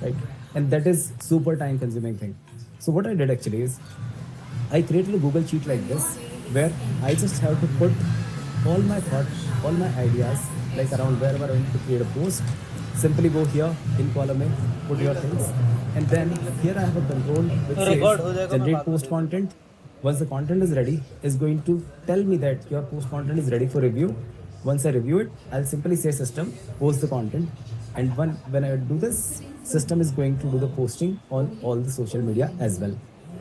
right? And that is super time consuming thing. So what I did actually is I created a Google Sheet like this where I just have to put all my thoughts, all my ideas, like around wherever I want to create a post. Simply go here in column A, put your things, and then here I have a control which says record हो जाएगा, मैं generate बाद में post देख लूँगा. content. Once the content is ready, is going to tell me that your post content is ready for review. Once I review it, I'll simply say system, post the content. And when I do this, system is going to do the posting on all the social media as well.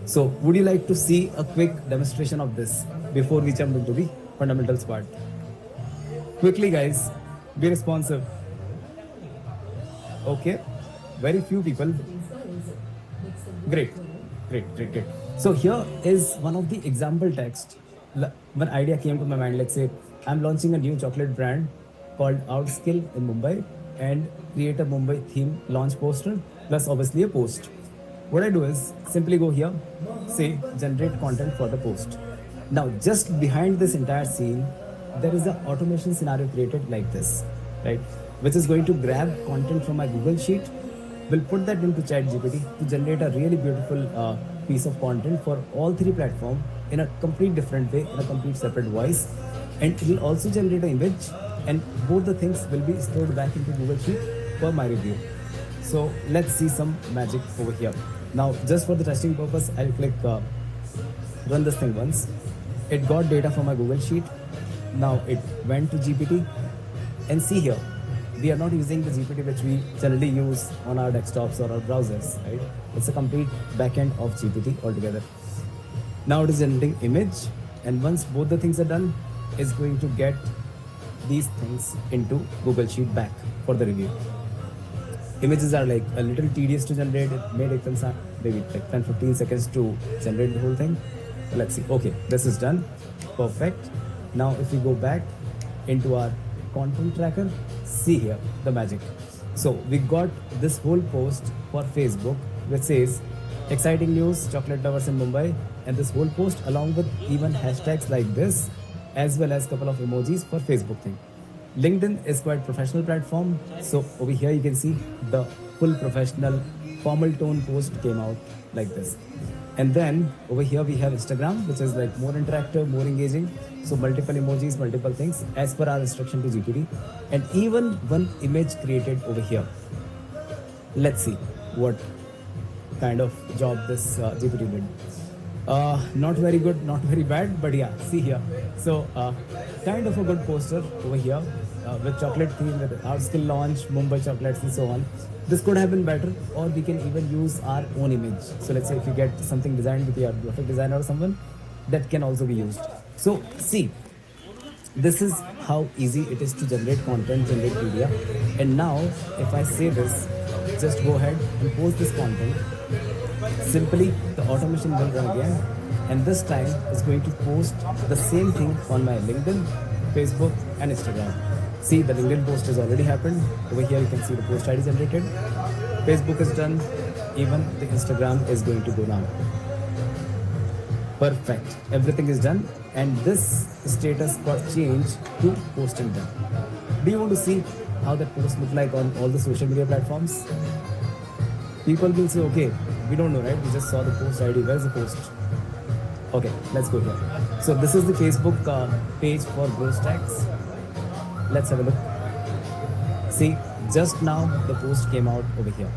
So would you like to see a quick demonstration of this before we jump into the fundamentals part? Quickly, guys, be responsive. Okay, very few people. Great, great, great, great. So here is one of the example text. One idea came to my mind. Let's say I'm launching a new chocolate brand called Outskill in Mumbai and create a Mumbai theme launch poster plus obviously a post. What I do is simply go here, say generate content for the post. Now just behind this entire scene, there is an automation scenario created like this, right? Which is going to grab content from my Google Sheet. We'll put that into ChatGPT to generate a really beautiful piece of content for all three platforms in a complete different way, in a complete separate voice. And it will also generate an image, and both the things will be stored back into Google Sheet for my review. So let's see some magic over here. Now, just for the testing purpose, I'll click run this thing once. It got data from my Google Sheet. Now it went to GPT, and see here, we are not using the GPT which we generally use on our desktops or our browsers, right? It's a complete backend of GPT altogether. Now it is generating image, and once both the things are done, it's going to get these things into Google Sheet back for the review. Images are like a little tedious to generate. It may take them maybe like 10-15 seconds to generate the whole thing. Let's see. Okay, this is done. Perfect. Now if we go back into our content tracker, see here the magic. So we got this whole post for Facebook which says exciting news, chocolate lovers in Mumbai, and this whole post along with even hashtags like this, as well as couple of emojis for Facebook thing. LinkedIn is quite professional platform, so over here you can see the full professional formal tone post came out like this. And then over here we have Instagram, which is like more interactive, more engaging. So multiple emojis, multiple things as per our instruction to GPT, and even one image created over here. Let's see what kind of job this GPT did. Not very good, not very bad, but yeah, see here. So kind of a good poster over here with chocolate theme, with Outskill launch, Mumbai chocolates and so on. This could have been better, or we can even use our own image. So let's say if you get something designed with your graphic designer or someone, that can also be used. So see, this is how easy it is to generate content, generate media. And now if I say this, just go ahead and post this content. Simply the automation will run again, and this time it's going to post the same thing on my LinkedIn, Facebook and Instagram. See, the LinkedIn post has already happened. Over here you can see the post ID generated. Facebook is done. Even the Instagram is going to go now. Perfect. Everything is done, and this status got changed to posting done. Do you want to see how that post look like on all the social media platforms? People will say, okay, we don't know, right? We just saw the post ID. Where's the post? Okay, let's go here. So this is the Facebook page for Growth Stacks. Let's have a look. See, just now the post came out over here.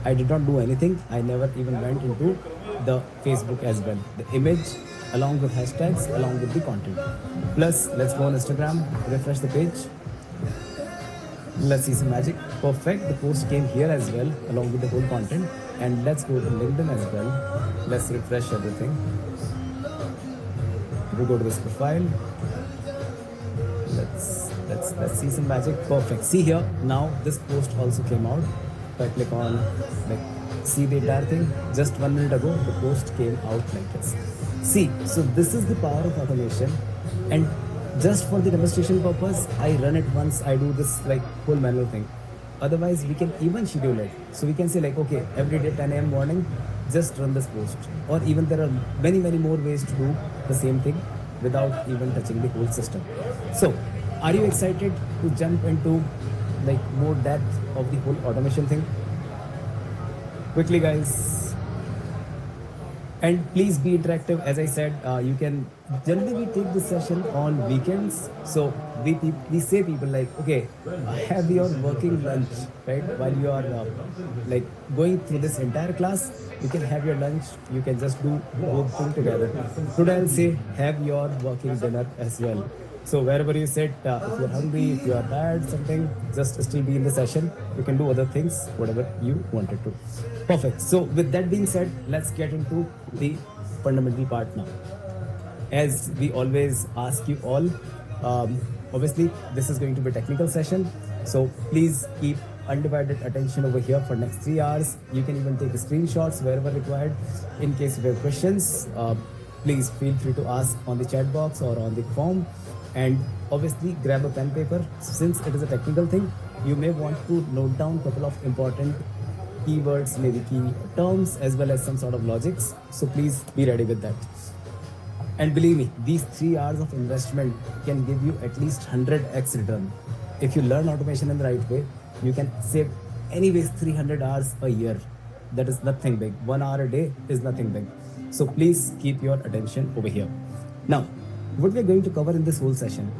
I did not do anything. I never even went into the Facebook as well. The image along with hashtags, along with the content. Plus, let's go on Instagram, refresh the page. Let's see some magic. Perfect. The post came here as well, along with the whole content. And let's go to LinkedIn as well. Let's refresh everything. We go to this profile. Let's see some magic. Perfect. See here, now this post also came out. If I click on, like, see the entire thing, just 1 minute ago the post came out like this. See, so this is the power of automation, and just for the demonstration purpose, I run it once. I do this like whole manual thing. Otherwise, we can even schedule it. So we can say like, okay, every day 10 a.m. morning, just run this post. Or even there are many more ways to do the same thing without even touching the whole system. So, are you excited to jump into like more depth of the whole automation thing? quickly, guys. And please be interactive. As I said, you can generally we take this session on weekends. So we say people like, okay, have your working lunch, right? While you are like going through this entire class, you can have your lunch. You can just do both things together. Today I'll say have your working dinner as well. So wherever you sit, if you're hungry, if you are tired, something, just still be in the session. You can do other things, whatever you wanted to. Perfect. So with that being said, let's get into the fundamental part now. As we always ask you all, obviously this is going to be a technical session. So please keep undivided attention over here for next 3 hours. You can even take screenshots wherever required. In case you have questions, please feel free to ask on the chat box or on the form. And obviously grab a pen paper. Since it is a technical thing, you may want to note down a couple of important keywords, maybe key terms, as well as some sort of logics. So please be ready with that. And believe me, these 3 hours of investment can give you at least 100x return. If you learn automation in the right way, you can save anyways 300 hours a year. That is nothing big. 1 hour a day is nothing big. So please keep your attention over here. Now, what we're going to cover in this whole session.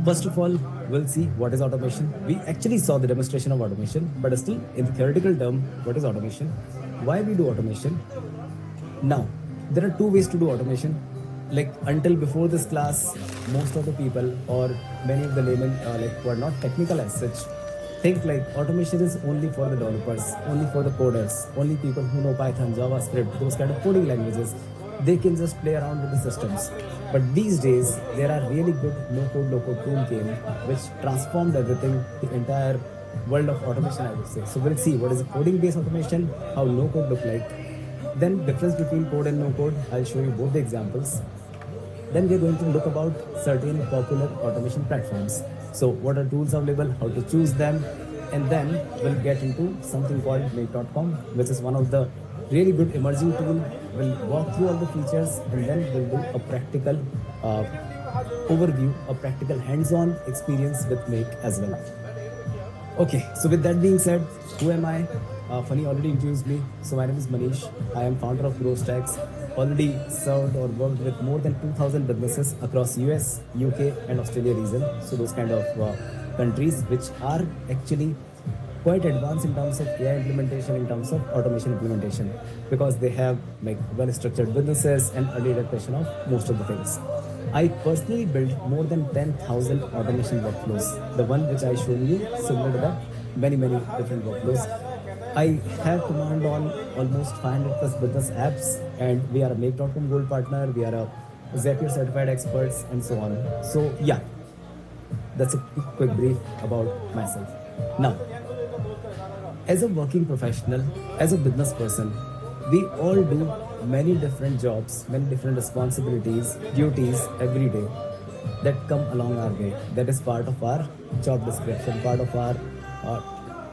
First of all, we'll see what is automation. We actually saw the demonstration of automation, but still in the theoretical term, what is automation? Why we do automation? Now, there are two ways to do automation. Like until before this class, most of the people or many of the laymen like who are not technical as such, think like automation is only for the developers, only for the coders, only people who know Python, JavaScript, those kind of coding languages. They can just play around with the systems. But these days, there are really good no-code, low-code tool came which transformed everything, the entire world of automation, I would say. So we'll see what is coding-based automation, how no-code look like. Then difference between code and no-code, I'll show you both the examples. Then we're going to look about certain popular automation platforms. So what are tools available, how to choose them, and then we'll get into something called Make.com, which is one of the really good emerging tool. We'll walk through all the features and then we'll do a practical overview, a practical hands-on experience with Make as well. Okay, so with that being said, who am I? Funny already introduced me. So my name is Manish. I am founder of GrowStacks. Already served or worked with more than 2,000 businesses across US, UK, and Australia region. So those kind of countries which are actually quite advanced in terms of AI implementation, in terms of automation implementation, because they have like well-structured businesses and early adaptation of most of the things. I personally built more than 10,000 automation workflows. The one which I showed you, similar to that, many different workflows. I have command on almost 500 plus business apps, and we are a Make.com Gold partner. We are a Zapier certified experts, and so on. So yeah, that's a quick brief about myself. Now, as a working professional, as a business person, we all do many different jobs, many different responsibilities, duties every day that come along our way. That is part of our job description, part of our,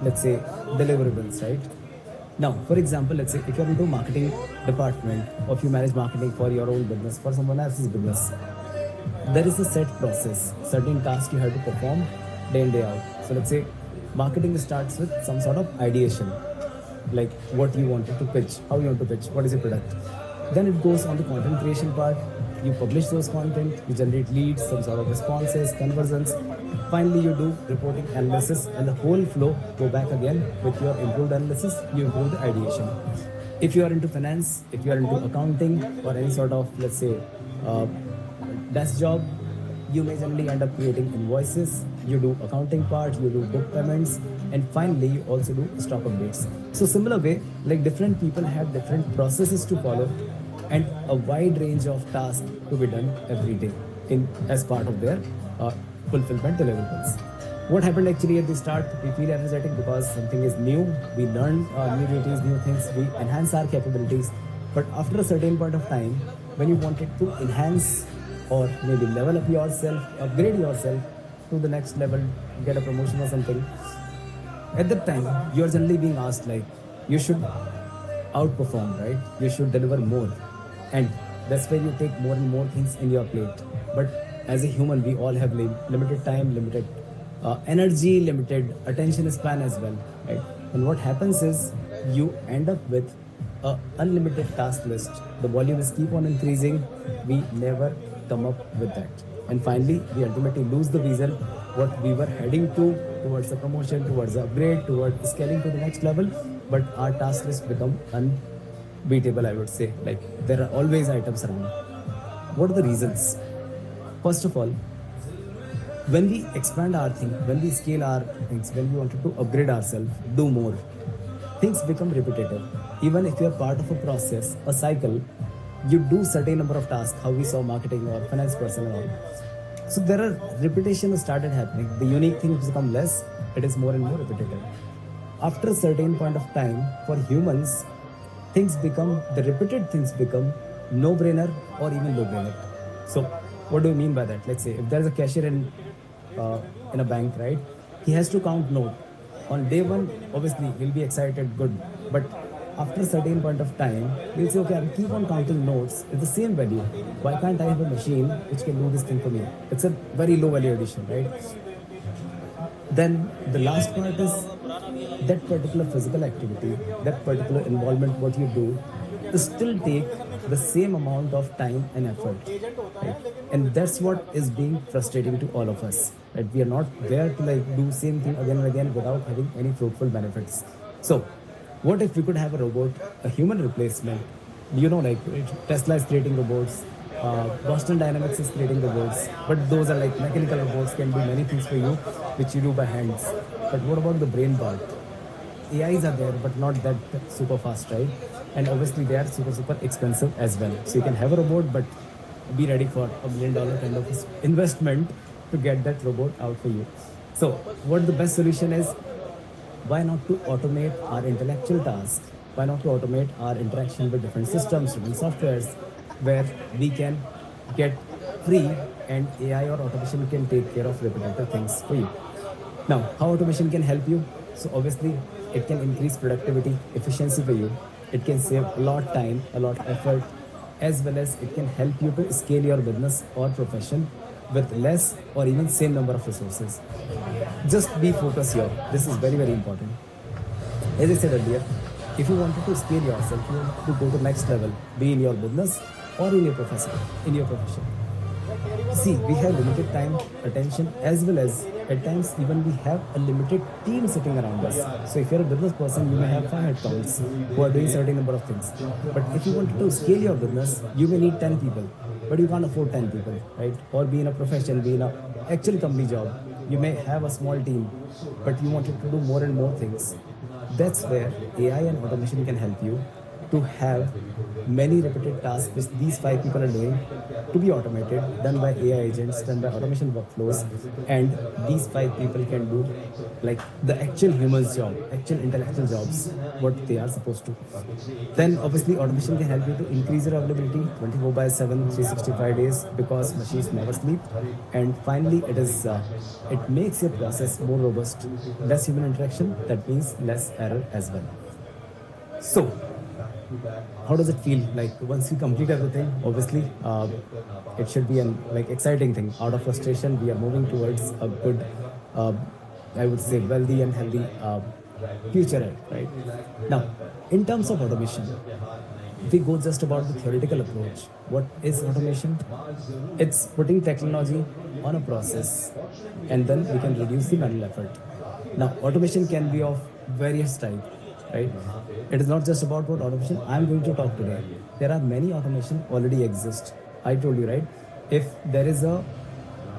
let's say, deliverables, right? Now, for example, let's say if you're into marketing department or if you manage marketing for your own business, for someone else's business, there is a set process, certain tasks you have to perform day in, day out. So let's say marketing starts with some sort of ideation, like what you wanted to pitch, how you want to pitch, what is your product. Then it goes on the content creation part. You publish those content, you generate leads, some sort of responses, conversions. Finally, you do reporting analysis, and the whole flow go back again with your improved analysis. You improve the ideation. If you are into finance, if you are into accounting or any sort of, let's say, desk job, you may generally end up creating invoices, you do accounting part, you do book payments, and finally you also do stock updates. So similar way, like different people have different processes to follow and a wide range of tasks to be done every day in as part of their fulfillment deliverables. What happened actually at the start, we feel energetic because something is new, we learn new duties, new things, we enhance our capabilities. But after a certain point of time, when you wanted to enhance or maybe level up yourself, upgrade yourself to the next level, get a promotion or something, at that time you're generally being asked like you should outperform, right? You should deliver more, and that's where you take more and more things in your plate. But as a human, we all have limited time, limited energy, limited attention span as well, right? And what happens is you end up with a unlimited task list. The volume is keep on increasing. We never come up with that. And finally, we ultimately lose the vision, what we were heading to, towards a promotion, towards the upgrade, towards scaling to the next level. But our task list become unbeatable, I would say. Like there are always items around. What are the reasons? First of all, when we expand our thing, when we scale our things, when we wanted to upgrade ourselves, do more, things become repetitive. Even if you're part of a process, a cycle, you do certain number of tasks, how we saw marketing or finance person and all. So there are repetition started happening. The unique things become less, it is more and more repetitive. After a certain point of time, for humans, things become, the repeated things become no-brainer or even low-brainer. So what do you mean by that? Let's say if there is a cashier in a bank, right? He has to count note. On day one, obviously he'll be excited, good. But after a certain point of time, he'll say, okay, I'll keep on counting notes. It's the same value. Why can't I have a machine which can do this thing for me? It's a very low value addition, right? Then the last part is that particular physical activity, that particular involvement, what you do, to still take the same amount of time and effort. Right? And that's what is being frustrating to all of us. Right? We are not there to like do same thing again and again without having any fruitful benefits. So, what if we could have a robot, a human replacement? You know, like Tesla is creating robots, Boston Dynamics is creating robots, but those are like mechanical robots, can do many things for you, which you do by hands. But what about the brain part? AIs are there, but not that super fast, right? And obviously they are super expensive as well. So you can have a robot, but be ready for $1 million kind of investment to get that robot out for you. So what the best solution is? Why not to automate our intellectual tasks? Why not to automate our interaction with different systems, different softwares, where we can get free and AI or automation can take care of repetitive things for you. Now, how automation can help you? So obviously, it can increase productivity, efficiency for you. It can save a lot of time, a lot of effort, as well as it can help you to scale your business or profession with less or even same number of resources. Just be focused here. This is very important. As I said earlier, if you wanted to scale yourself, you want to go to next level, be in your business or in your profession, See, we have limited time, attention, as well as at times even we have a limited team sitting around us. So if you're a business person, you may have 5 headcounts who are doing certain number of things. But if you want to scale your business, you may need 10 people, but you can't afford 10 people, right? Or be in a profession, be in a actual company job. You may have a small team, but you wanted to do more and more things. That's where AI and automation can help you to have many repeated tasks which these 5 people are doing to be automated, done by AI agents, done by automation workflows, and these 5 people can do like the actual human's job, actual intellectual jobs, what they are supposed to. Then obviously automation can help you to increase your availability 24 by 7, 365 days because machines never sleep. And finally, it makes your process more robust. Less human interaction, that means less error as well. So, how does it feel like once you complete everything? Obviously, it should be an like exciting thing. Out of frustration, we are moving towards a good, I would say, wealthy and healthy future, right? Now, in terms of automation, we go just about the theoretical approach. What is automation? It's putting technology on a process, and then we can reduce the manual effort. Now, automation can be of various types, right? It is not just about what automation I'm going to talk today. There are many automation already exist. I told you, right? If there is a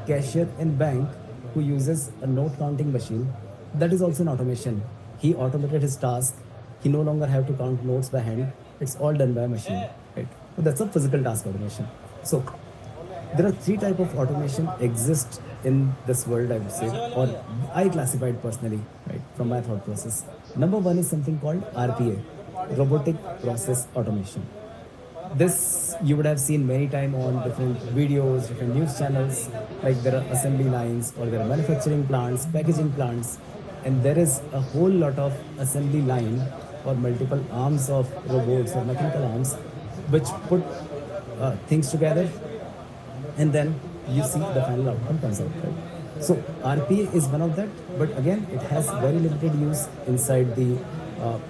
cashier in bank who uses a note counting machine, that is also an automation. He automated his task. He no longer have to count notes by hand. It's all done by a machine, right? So that's a physical task automation. So there are 3 type of automation exist in this world, I would say, or I classified personally, right, from my thought process. Number 1 is something called RPA, robotic process automation. This you would have seen many times on different videos, different news channels. Like there are assembly lines, or there are manufacturing plants, packaging plants, and there is a whole lot of assembly line or multiple arms of robots or mechanical arms, which put things together, and then you see the final outcome comes out, right? So RPA is one of that, but again, it has very limited use inside the,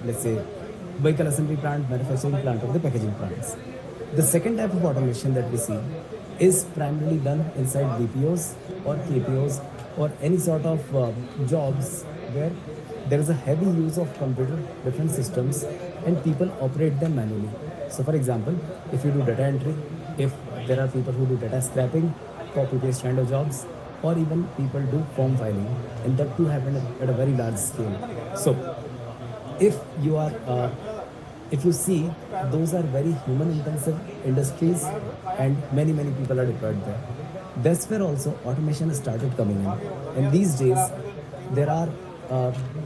let's say, vehicle assembly plant, manufacturing plant, or the packaging plants. The second type of automation that we see is primarily done inside BPOs or KPOs or any sort of jobs where there is a heavy use of computer different systems and people operate them manually. So, for example, if you do data entry, if there are people who do data scraping, copy paste kind of jobs, or even people do form filing, and that too happen at a very large scale. So, if you are if you see, those are very human intensive industries and many people are deployed there. That's where also automation started coming in, and these days there are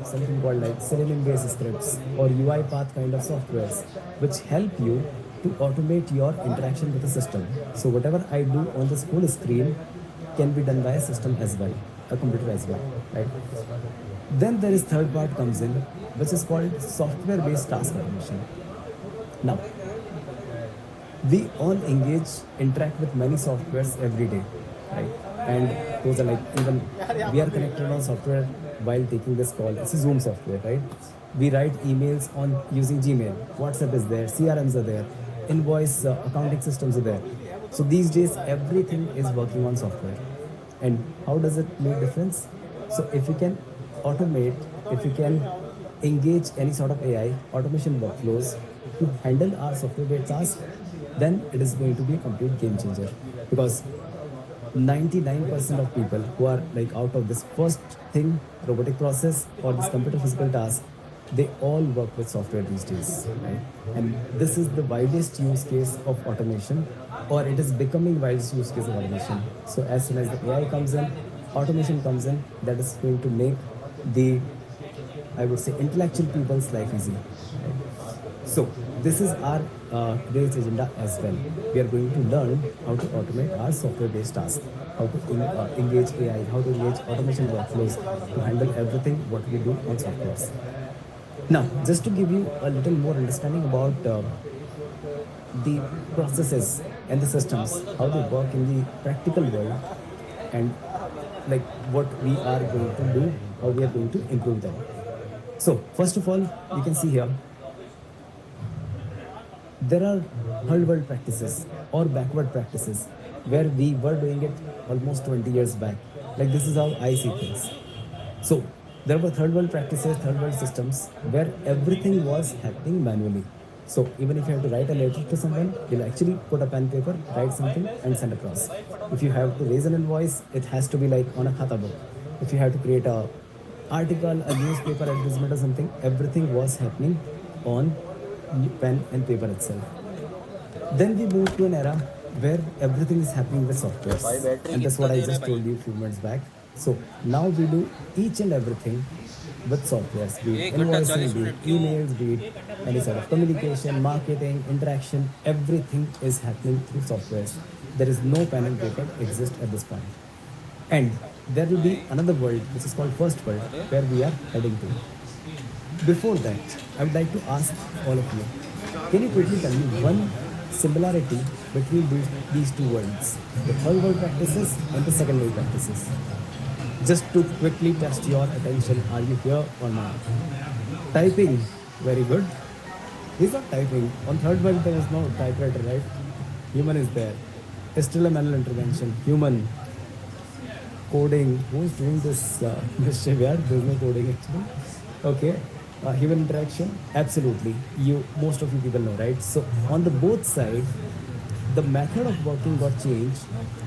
something called like selenium based scripts or UI path kind of softwares which help you to automate your interaction with the system. So whatever I do on this whole screen can be done by a system as well, a computer as well, right? Then there is third part comes in, which is called software-based task automation. Now, we all engage, interact with many softwares every day, right? And those are like even we are connected on software while taking this call. It's a Zoom software, right? We write emails on using Gmail. WhatsApp is there, CRMs are there, invoice accounting systems are there. So these days, everything is working on software. And how does it make difference? So if you can automate, if you can engage any sort of AI automation workflows to handle our software-based tasks, then it is going to be a complete game changer. Because 99% of people who are like out of this first thing, robotic process or this computer physical task, they all work with software these days, right? And this is the widest use case of automation, or it is becoming widest use case of automation. So as soon as the AI comes in, automation comes in, that is going to make the, I would say, intellectual people's life easy. Right? So this is our today's agenda as well. We are going to learn how to automate our software-based tasks, how to engage AI, how to engage automation workflows to handle everything what we do on softwares. Now, just to give you a little more understanding about the processes and the systems, how they work in the practical world, and like what we are going to do, how we are going to improve them. So, first of all, you can see here, there are third world practices or backward practices where we were doing it almost 20 years back. Like this is how I see things. So there were third world practices, third world systems where everything was happening manually. So even if you have to write a letter to someone, you'll actually put a pen paper, write something and send across. If you have to raise an invoice, it has to be like on a khata book. If you have to create a article, a newspaper advertisement or something, everything was happening on pen and paper itself. Then we moved to an era where everything is happening with softwares. And that's what I just told you a few minutes back. So now we do each and everything with softwares, be it invoicing, be it emails, be it any sort of communication, marketing, interaction, everything is happening through softwares. There is no pen and paper exist at this point. And there will be another world which is called first world where we are heading to. Before that, I would like to ask all of you, can you quickly tell me one similarity between these two worlds, the third world practices and the second world practices? Just to quickly test your attention, are you here or not? Typing, very good. He's not typing. On third world, there is no typewriter, right? Human is there. Still a manual intervention. Human. Coding. Who is doing this mischief? Yeah, there's no coding actually. Okay. Human interaction, absolutely. Most of you people know, right? So on the both sides, the method of working got changed.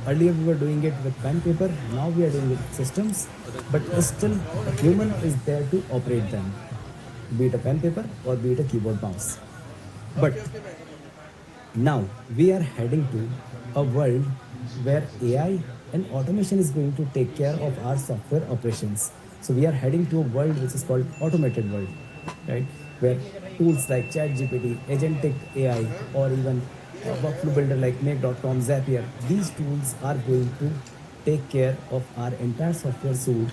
Earlier we were doing it with pen paper. Now we are doing it with systems. But still, a human is there to operate them, be it a pen paper or be it a keyboard mouse. But now we are heading to a world where AI and automation is going to take care of our software operations. So we are heading to a world which is called automated world, right? Where tools like ChatGPT, Agentic AI, or even a workflow builder like Make.com, Zapier, these tools are going to take care of our entire software suite.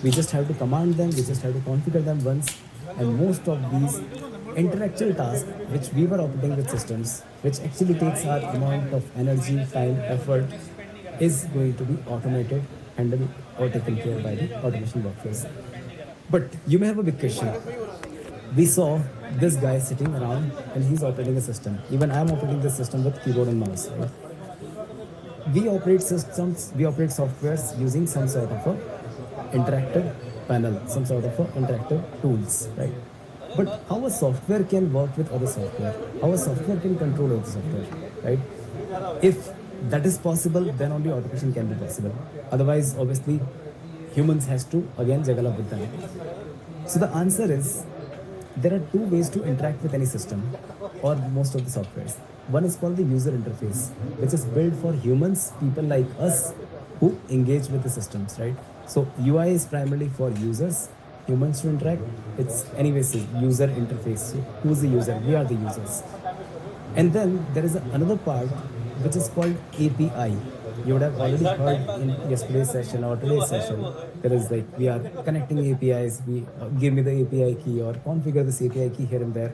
We just have to command them, we just have to configure them once, and most of these intellectual tasks which we were operating with systems, which actually takes our amount of energy, time, effort, is going to be automated, handled or taken care by the automation workflows. But you may have a big question. We saw this guy is sitting around and he's operating a system. Even I'm operating the system with keyboard and mouse. Right? We operate systems, we operate softwares using some sort of a interactive panel, some sort of a interactive tools, right? But how a software can work with other software, how a software can control other software, right? If that is possible, then only automation can be possible. Otherwise, obviously, humans has to again juggle up with them. So the answer is there are two ways to interact with any system or most of the softwares. One is called the user interface, which is built for humans, people like us who engage with the systems, right? So UI is primarily for users, humans to interact. It's anyways a user interface. So who's the user? We are the users. And then there is another part which is called API. You would have already heard in yesterday's session or today's session. There is like we are connecting APIs. We give me the API key or configure this API key here and there.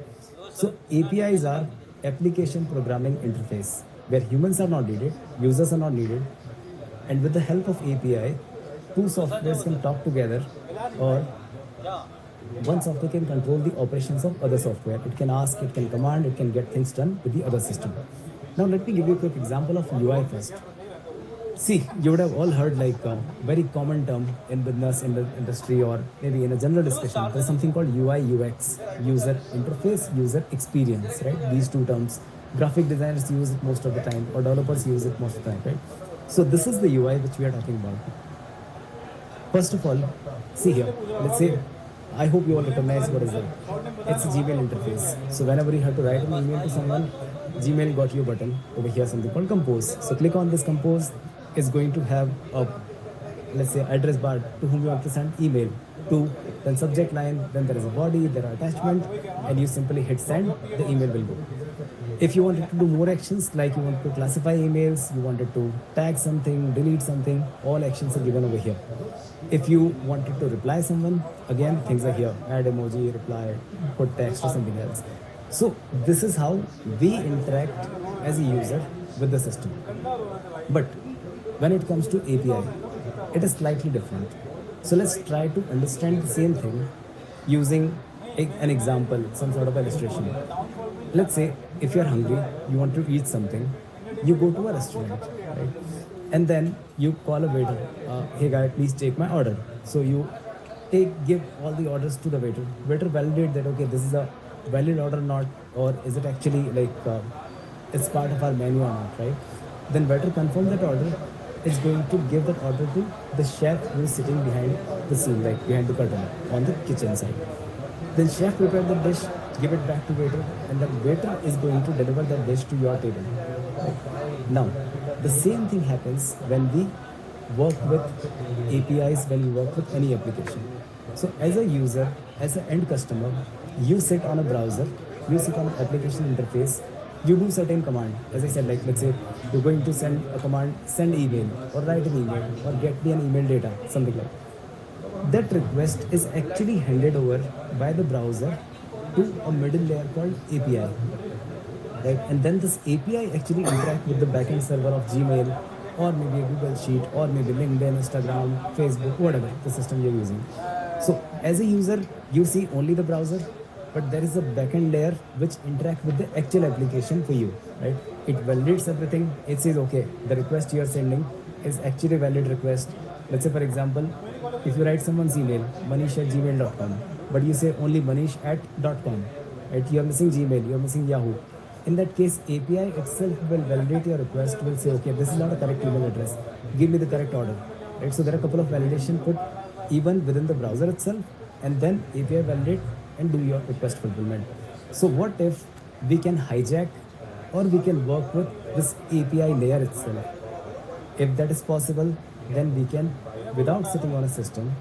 So APIs are application programming interface where humans are not needed, users are not needed, and with the help of API, two softwares can talk together, or one software can control the operations of other software. It can ask, it can command, it can get things done with the other system. Now let me give you a quick example of UI first. See, you would have all heard like a very common term in business, in the industry, or maybe in a general discussion. There's something called UI, UX, user interface, user experience, right? These two terms. Graphic designers use it most of the time, or developers use it most of the time, right? So this is the UI which we are talking about. First of all, see here, let's say, I hope you all recognize what is it. It's a Gmail interface. So whenever you have to write an email to someone, Gmail got you a button over here, something called Compose. So click on this Compose. It's going to have a, let's say, address bar to whom you want to send email to, then subject line, then there is a body, there are attachment, and you simply hit send, the email will go. If you wanted to do more actions, like you want to classify emails, you wanted to tag something, delete something, all actions are given over here. If you wanted to reply someone, again, things are here. Add emoji, reply, put text or something else. So this is how we interact as a user with the system. But when it comes to API, it is slightly different. So let's try to understand the same thing using an example, some sort of illustration. Let's say if you're hungry, you want to eat something, you go to a restaurant, right? And then you call a waiter, hey guy, please take my order. So you give all the orders to the waiter. Waiter validate that, okay, this is a valid order or not, or is it actually like it's part of our menu or not, right? Then waiter confirm that order, is going to give that order to the chef who is sitting behind the scene, like behind the curtain on the kitchen side. Then chef prepare the dish, give it back to waiter, and the waiter is going to deliver that dish to your table. Right? Now, the same thing happens when we work with APIs, when we work with any application. So as a user, as an end customer, you sit on a browser, you sit on an application interface, you do certain command. As I said, like let's say you're going to send a command, send email, or write an email, or get me an email data, something like that. That request is actually handed over by the browser to a middle layer called API. Right? And then this API actually interact with the backend server of Gmail, or maybe a Google Sheet, or maybe LinkedIn, Instagram, Facebook, whatever the system you're using. So as a user, you see only the browser, but there is a backend layer which interact with the actual application for you, right? It validates everything. It says, okay, the request you are sending is actually a valid request. Let's say, for example, if you write someone's email, manish@gmail.com, but you say only manish@.com, right? You are missing Gmail, you are missing Yahoo. In that case, API itself will validate your request, will say, okay, this is not a correct email address. Give me the correct order, right? So there are a couple of validation put even within the browser itself, and then API validate and do your request fulfillment. So what if we can hijack or we can work with this API layer itself? If that is possible, then we can, without sitting on a system,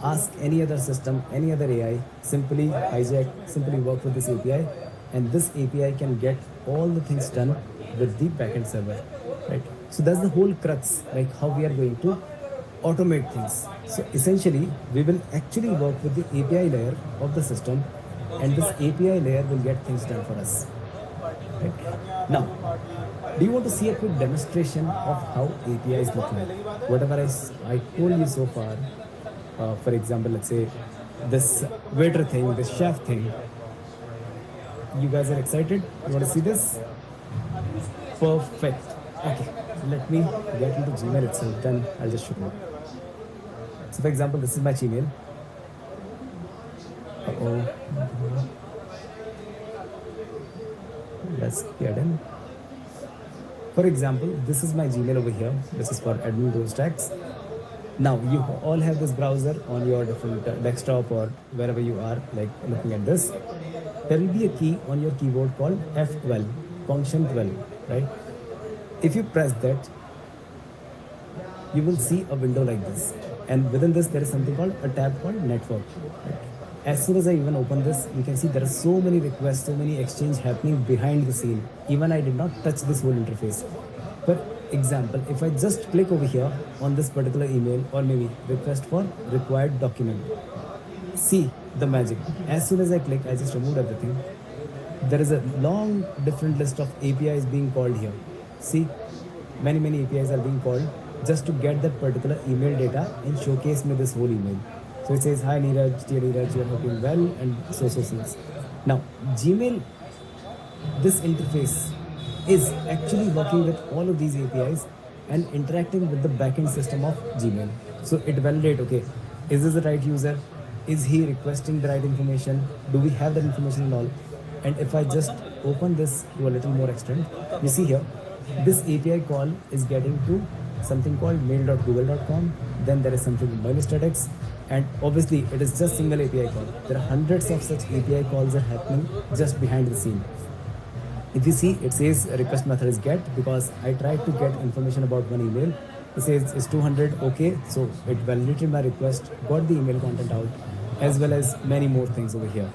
ask any other system, any other AI, simply hijack, simply work with this API, and this API can get all the things done with the backend server, right? So that's the whole crux, like how we are going to automate things. So essentially, we will actually work with the API layer of the system, and this API layer will get things done for us. Right? Now, do you want to see a quick demonstration of how APIs look like? Whatever I told you so far, for example, let's say this waiter thing, this chef thing, You guys are excited? You want to see this? Perfect. Okay, let me get into Gmail itself, then I'll just show you. So for example, this is my Gmail. Uh-oh. Let's get in. For example, this is my Gmail over here. This is for admin growth tax. Now you all have this browser on your different desktop or wherever you are, like looking at this. There will be a key on your keyboard called F12, function 12, right? If you press that, you will see a window like this. And within this, there is something called a tab called network. Right? As soon as I even open this, you can see there are so many requests, so many exchange happening behind the scene. Even I did not touch this whole interface. For example, if I just click over here on this particular email or maybe request for required document, see the magic. As soon as I click, I just removed everything. There is a long different list of APIs being called here. See, many APIs are being called just to get that particular email data and showcase me this whole email. So it says, hi Neeraj, dear Neeraj, you're hoping well, and so things. Now, Gmail, this interface is actually working with all of these APIs and interacting with the backend system of Gmail. So it validates, okay, is this the right user? Is he requesting the right information? Do we have that information and all? And if I just open this to a little more extent, you see here, this API call is getting to something called mail.google.com. Then there is something MailStatex, and obviously it is just single API call. There are hundreds of such API calls are happening just behind the scene. If you see, it says request method is get because I tried to get information about one email. It says it's 200, okay, so it validated my request, got the email content out, as well as many more things over here,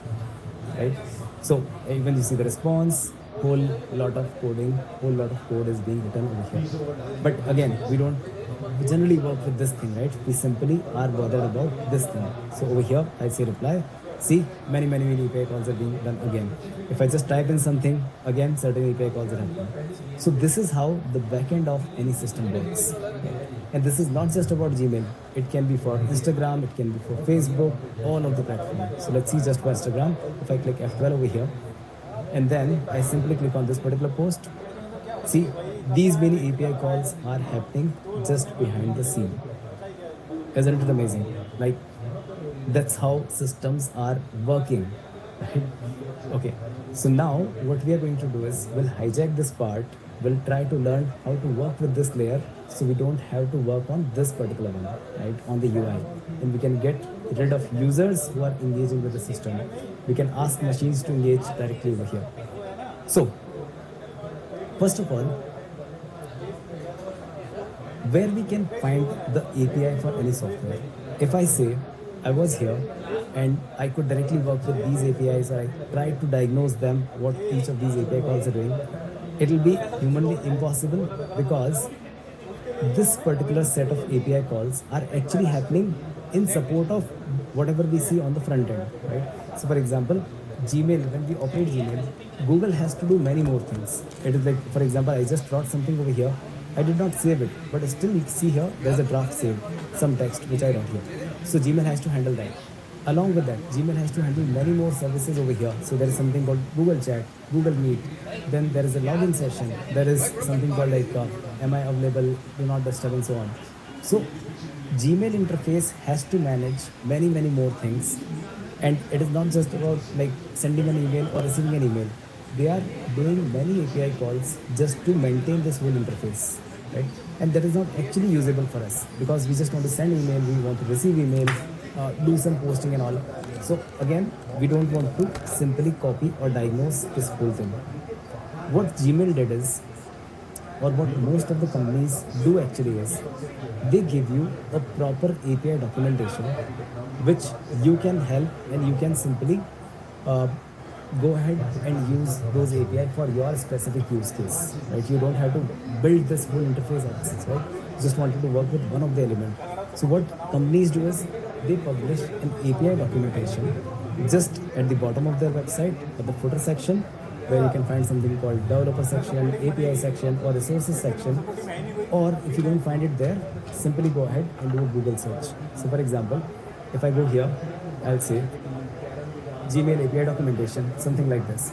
right? So even you see the response, whole lot of coding, whole lot of code is being written over here. But again, we don't generally work with this thing, right? We simply are bothered about this thing. So over here, I say reply. See, many API calls are being done again. If I just type in something, again, certain API calls are happening. So this is how the backend of any system works. And this is not just about Gmail. It can be for Instagram, it can be for Facebook, all of the platforms. So let's see just for Instagram. If I click F12 over here, and then I simply click on this particular post. See, these many API calls are happening just behind the scene. Isn't it amazing? Like, that's how systems are working. Right? Okay, so now what we are going to do is we'll hijack this part. We'll try to learn how to work with this layer so we don't have to work on this particular one, right, on the UI. And we can get rid of users who are engaging with the system. We can ask machines to engage directly over here. So, first of all, where we can find the API for any software. If I say I was here and I could directly work with these APIs, or I tried to diagnose them, what each of these API calls are doing, it will be humanly impossible because this particular set of API calls are actually happening in support of whatever we see on the front end, right? So for example, Gmail, when we operate Gmail, Google has to do many more things. It is like, for example, I just brought something over here. I did not save it, but still you see here, there's a draft saved, some text which I wrote here. So Gmail has to handle that. Along with that, Gmail has to handle many more services over here. So there is something called Google Chat, Google Meet. Then there is a login session. There is something called like, am I available, do not disturb, and so on. So Gmail interface has to manage many more things. And it is not just about like sending an email or receiving an email. They are doing many API calls just to maintain this whole interface, right? And that is not actually usable for us because we just want to send email, we want to receive email, do some posting and all. So again, we don't want to simply copy or diagnose this whole thing. What Gmail did is, or what most of the companies do actually is, they give you a proper API documentation which you can help and you can simply go ahead and use those API for your specific use case, right? You don't have to build this whole interface access, right? You just wanted to work with one of the elements. So what companies do is they publish an API documentation just at the bottom of their website at the footer section, where you can find something called developer section, API section, or resources section. Or if you don't find it there, simply go ahead and do a Google search. So for example, if I go here, I'll say Gmail API documentation, something like this.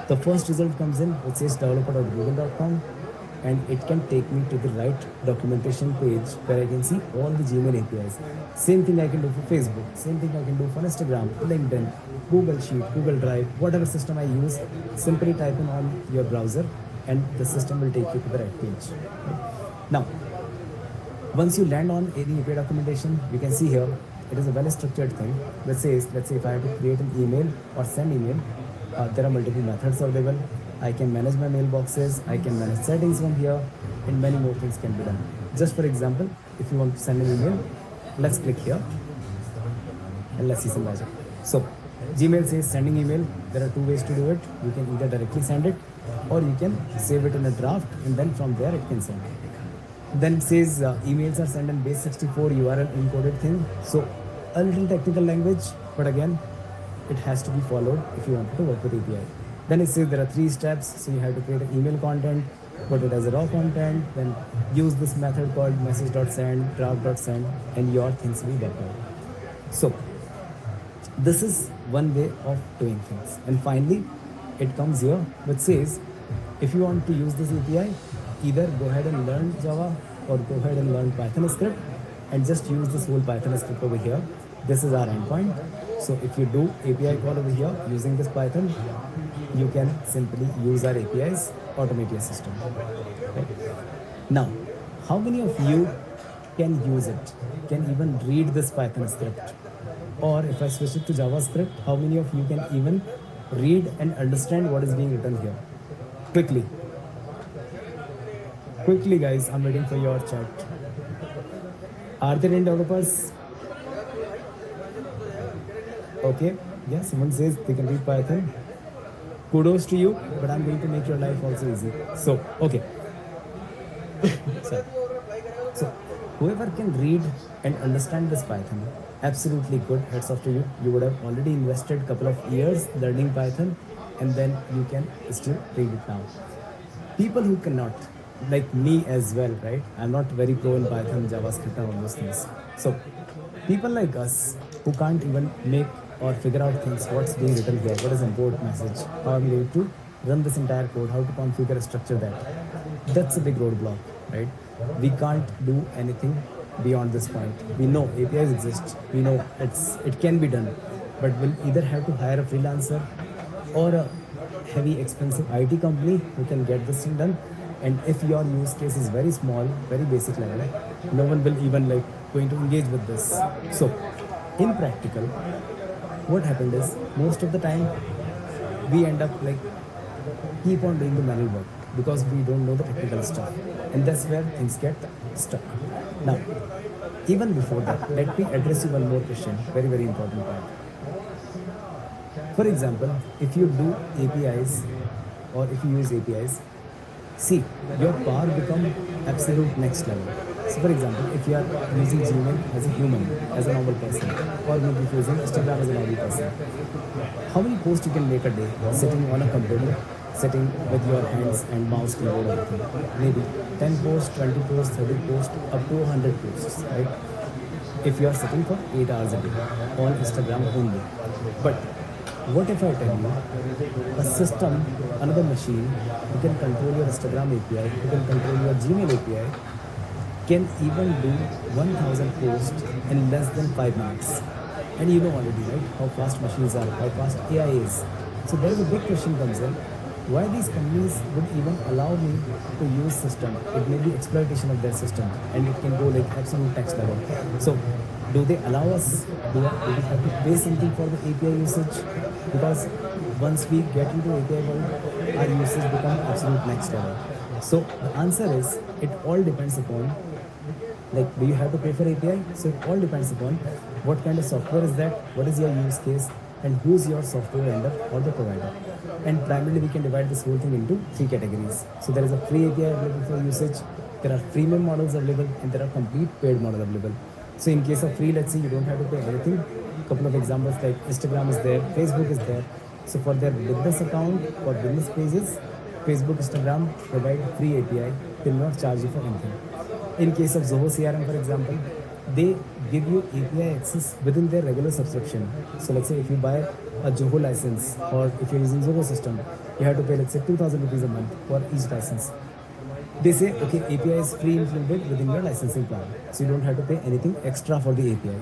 The first result comes in, it says developer.google.com, and it can take me to the right documentation page where I can see all the Gmail APIs. Same thing I can do for Facebook, same thing I can do for Instagram, LinkedIn, Google Sheet, Google Drive, whatever system I use, simply type in on your browser and the system will take you to the right page. Now, once you land on any API documentation, you can see here, it is a well-structured thing that says, let's say if I have to create an email or send email, there are multiple methods available. I can manage my mailboxes, I can manage settings from here, and many more things can be done. Just for example, if you want to send an email, let's click here and let's see some magic. So Gmail says sending email. There are two ways to do it. You can either directly send it or you can save it in a draft and then from there it can send. Then it says emails are sent in base 64 URL encoded thing. So a little technical language, but again, it has to be followed if you want to work with API. Then it says there are 3 steps. So you have to create an email content, put it as a raw content, then use this method called message.send, draft.send, and your things will work out. So this is one way of doing things. And finally, it comes here which says, if you want to use this API, either go ahead and learn Java or go ahead and learn Python script and just use this whole Python script over here. This is our endpoint. So if you do API call over here using this Python, you can simply use our APIs, automate your system. Right? Now, how many of you can use it, can even read this Python script? Or if I switch it to JavaScript, how many of you can even read and understand what is being written here? Quickly. Quickly, guys, I'm waiting for your chat. Are there any developers? Okay, yeah, someone says they can read Python. Kudos to you, but I'm going to make your life also easy. So, okay. So, whoever can read and understand this Python, absolutely good, hats off to you. You would have already invested a couple of years learning Python and then you can still read it now. People who cannot, like me as well, right? I'm not very pro in Python, JavaScript and all those things. So, people like us who can't even make or figure out things, what's being written here, what is import message, how I'm going to run this entire code, how to configure, structure that. That's a big roadblock, right? We can't do anything beyond this point. We know APIs exist, we know it can be done, but we'll either have to hire a freelancer or a heavy expensive IT company who can get this thing done. And if your use case is very small, very basic level, no one will even going to engage with this. So in practical, what happened is most of the time we end up keep on doing the manual work because we don't know the technical stuff, and that's where things get stuck. Now, even before that, let me address you one more question, very, very important part. For example, if you do APIs or if you use APIs, see, your power become absolute next level. So for example, if you are using Gmail as a human, as a normal person, or maybe if you're using Instagram as a normal person, how many posts you can make a day sitting on a computer, sitting with your hands and mouse keyboard everything? Maybe 10 posts, 20 posts, 30 posts, up to 100 posts, right? If you are sitting for 8 hours a day on Instagram only. But what if I tell you a system, another machine who can control your Instagram API, who can control your Gmail API, can even do 1000 posts in less than 5 minutes. And you know already, right, how fast machines are, how fast AI is. So there is a big question comes in, why these companies would even allow me to use system? It may be exploitation of their system and it can go absolute next level. So do they allow us, do we have to pay something for the API usage? Because once we get into API world, our usage become absolute next level. So the answer is, it all depends upon, do you have to pay for API? So it all depends upon what kind of software is that, what is your use case, and who's your software vendor or the provider. And primarily we can divide this whole thing into 3 categories. So there is a free API available for usage, there are freemium models available, and there are complete paid models available. So in case of free, let's say you don't have to pay anything. A couple of examples like Instagram is there, Facebook is there. So for their business account or business pages, Facebook, Instagram provide free API, they will not charge you for anything. In case of Zoho CRM, for example, they give you API access within their regular subscription. So let's say if you buy a Zoho license or if you're using Zoho system, You have to pay, let's say, 2,000 rupees a month for each license. They say, okay, API is free included within your licensing plan, so you don't have to pay anything extra for the API.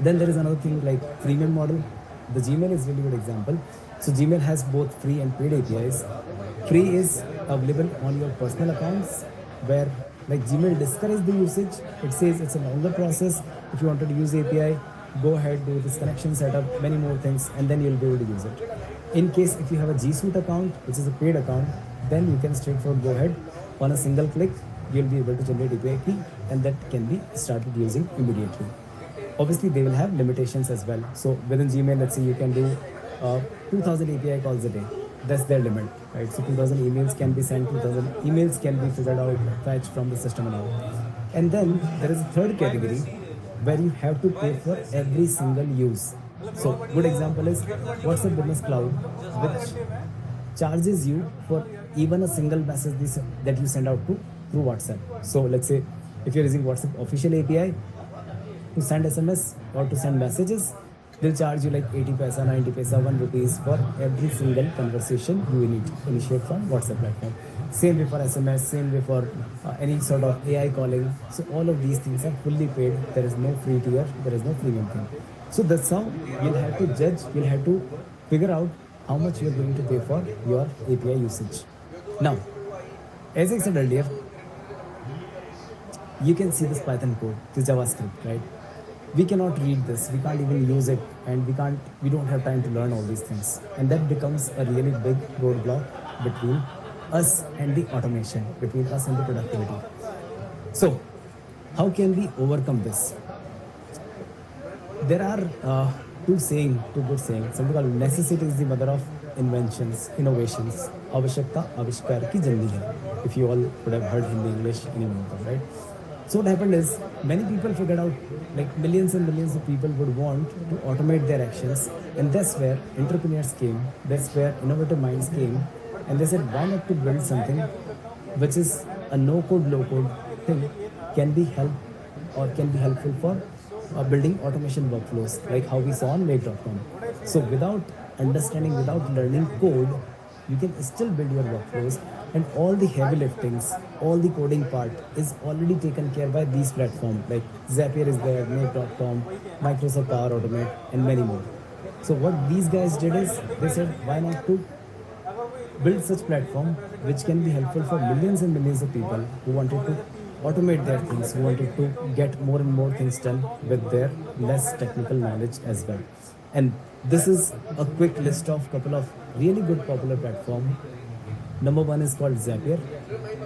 Then there is another thing like freemium model. The Gmail is really good example. So Gmail has both free and paid APIs. Free is available on your personal accounts, where like Gmail discourages the usage. It says it's a longer process. If you wanted to use API, go ahead, do this connection setup, many more things, and then you'll be able to use it. In case if you have a G Suite account, which is a paid account, then you can straightforward go ahead on a single click. You'll be able to generate API key, and that can be started using immediately. Obviously, they will have limitations as well. So within Gmail, let's say you can do 2,000 API calls a day. That's their limit, right? So 2,000 emails can be sent, 2,000 emails can be figured out, fetched from the system and all. And then there is a third category where you have to pay for every single use. So good example is WhatsApp Business Cloud, which charges you for even a single message that you send out to through WhatsApp. So let's say if you're using WhatsApp official API, to send SMS or to send messages, they'll charge you like 80 paisa, 90 paisa, 1 rupees for every single conversation you initiate from WhatsApp platform. Same way for SMS, same way for any sort of AI calling. So all of these things are fully paid. There is no free tier, there is no premium thing. So that's how you'll have to judge, you'll have to figure out how much you're going to pay for your API usage. Now, as I said earlier, you can see this Python code, this JavaScript, right? We cannot read this, we can't even use it, and we don't have time to learn all these things. And that becomes a really big roadblock between us and the automation, between us and the productivity. So, how can we overcome this? There are two good sayings. Something called necessity is the mother of inventions, innovations. Avashyakta avishkar ki jandi hai. If you all would have heard Hindi, English, any one of them, right? So what happened is many people figured out, like millions and millions of people would want to automate their actions, and that's where entrepreneurs came, that's where innovative minds came, and they said, why not to build something which is a no-code, low-code thing, can be helpful for building automation workflows, like how we saw on Make.com. So without understanding, without learning code, you can still build your workflows, and all the heavy liftings, all the coding part is already taken care by these platforms like Zapier is there, Make.com, Microsoft Power Automate, and many more. So what these guys did is they said, why not to build such platform which can be helpful for millions and millions of people who wanted to automate their things, who wanted to get more and more things done with their less technical knowledge as well. And this is a quick list of couple of really good popular platform. Number one is called Zapier,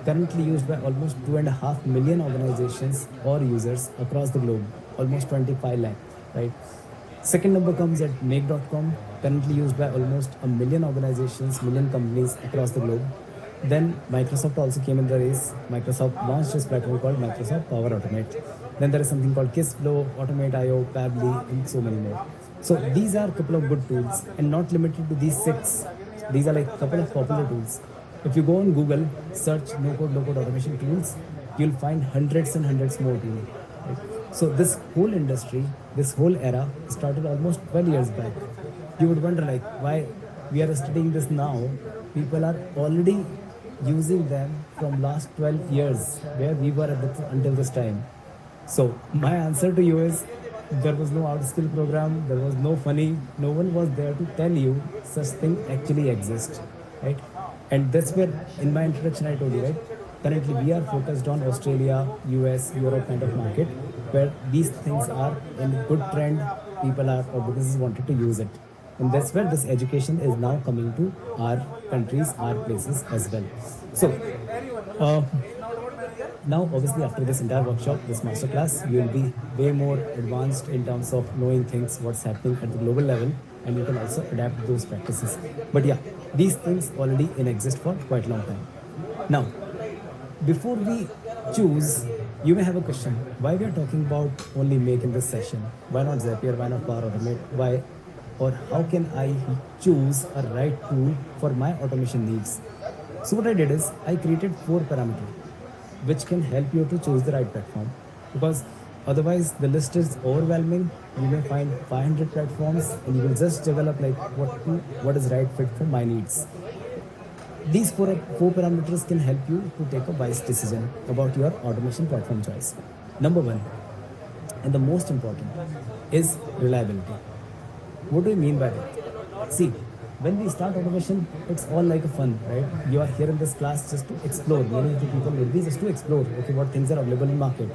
currently used by almost 2.5 million organizations or users across the globe, almost 25 lakh, right? Second number comes at Make.com, currently used by almost a million organizations, million companies across the globe. Then Microsoft also came in the race. Microsoft launched this platform called Microsoft Power Automate. Then there is something called Kissflow, Automate.io, Pabbly, and so many more. So these are a couple of good tools, and not limited to these 6. These are like a couple of popular tools. If you go on Google, search no-code, low-code automation tools, you'll find hundreds and hundreds more tools. Right? So this whole industry, this whole era started almost 12 years back. You would wonder like why we are studying this now. People are already using them from last 12 years where we were until this time. So my answer to you is there was no out-skill program, there was no funny, no one was there to tell you such thing actually exists, right? And that's where in my introduction I told you, right? Currently we are focused on Australia, US, Europe kind of market where these things are in good trend, people are or businesses wanted to use it. And that's where this education is now coming to our countries, our places as well. So uh, now obviously after this entire workshop, this masterclass, you will be way more advanced in terms of knowing things, what's happening at the global level, and you can also adapt those practices. But yeah, these things already in exist for quite a long time. Now, before we choose, you may have a question. Why we are talking about only Make in this session? Why not Zapier? Why not Power Automate? Why or how can I choose a right tool for my automation needs? So what I did is I created 4 parameters which can help you to choose the right platform, because otherwise the list is overwhelming. You may find 500 platforms and you will just develop like what is right fit for my needs. These four parameters can help you to take a wise decision about your automation platform choice. Number one, and the most important, is reliability. What do you mean by that? See, when we start automation, it's all like a fun, right? You are here in this class just to explore. Many of the people will be just to explore, okay, what things are available in market,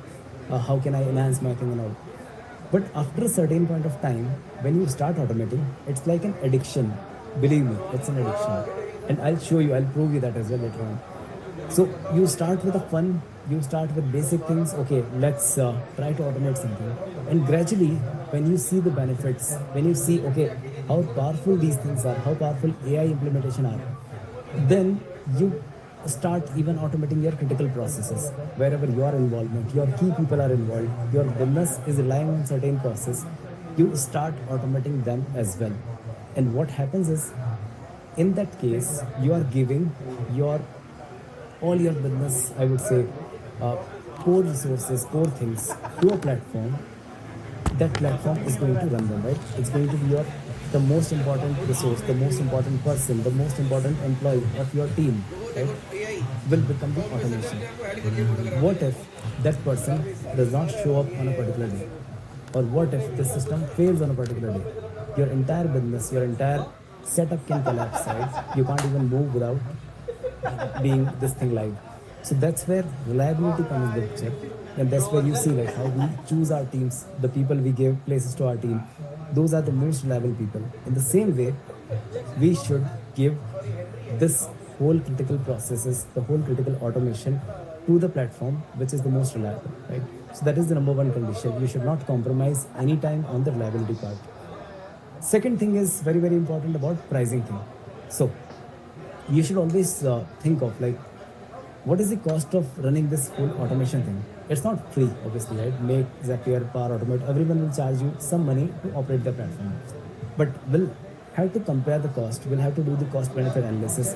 how can I enhance my thing and all. But after a certain point of time, when you start automating, it's like an addiction. Believe me, it's an addiction. And I'll show you, I'll prove you that as well later on. So you start with a fun, you start with basic things. Okay, let's try to automate something. And gradually, when you see the benefits, when you see, okay, how powerful these things are, how powerful AI implementation are, then you start even automating your critical processes wherever your involvement, your key people are involved, your business is relying on certain process, you start automating them as well. And what happens is, in that case, you are giving your all your business, I would say, uh, core resources, core things to a platform. That platform is going to run them, right? It's going to be your the most important resource, the most important person, the most important employee of your team, right? Will become the automation. What if that person does not show up on a particular day? Or what if the system fails on a particular day? Your entire business, your entire setup can collapse, right? You can't even move without being this thing live. So that's where reliability comes into the picture. And that's where you see like how we choose our teams, the people we give places to our team. Those are the most reliable people. In the same way, we should give this whole critical processes, the whole critical automation to the platform which is the most reliable, right? So that is the number one condition. You should not compromise any time on the reliability part. Second thing is very, very important about pricing thing. So you should always think of like what is the cost of running this whole automation thing. It's not free, obviously, right? Make, Zapier, Power Automate, everyone will charge you some money to operate the platform. But we'll have to compare the cost. We'll have to do the cost benefit analysis.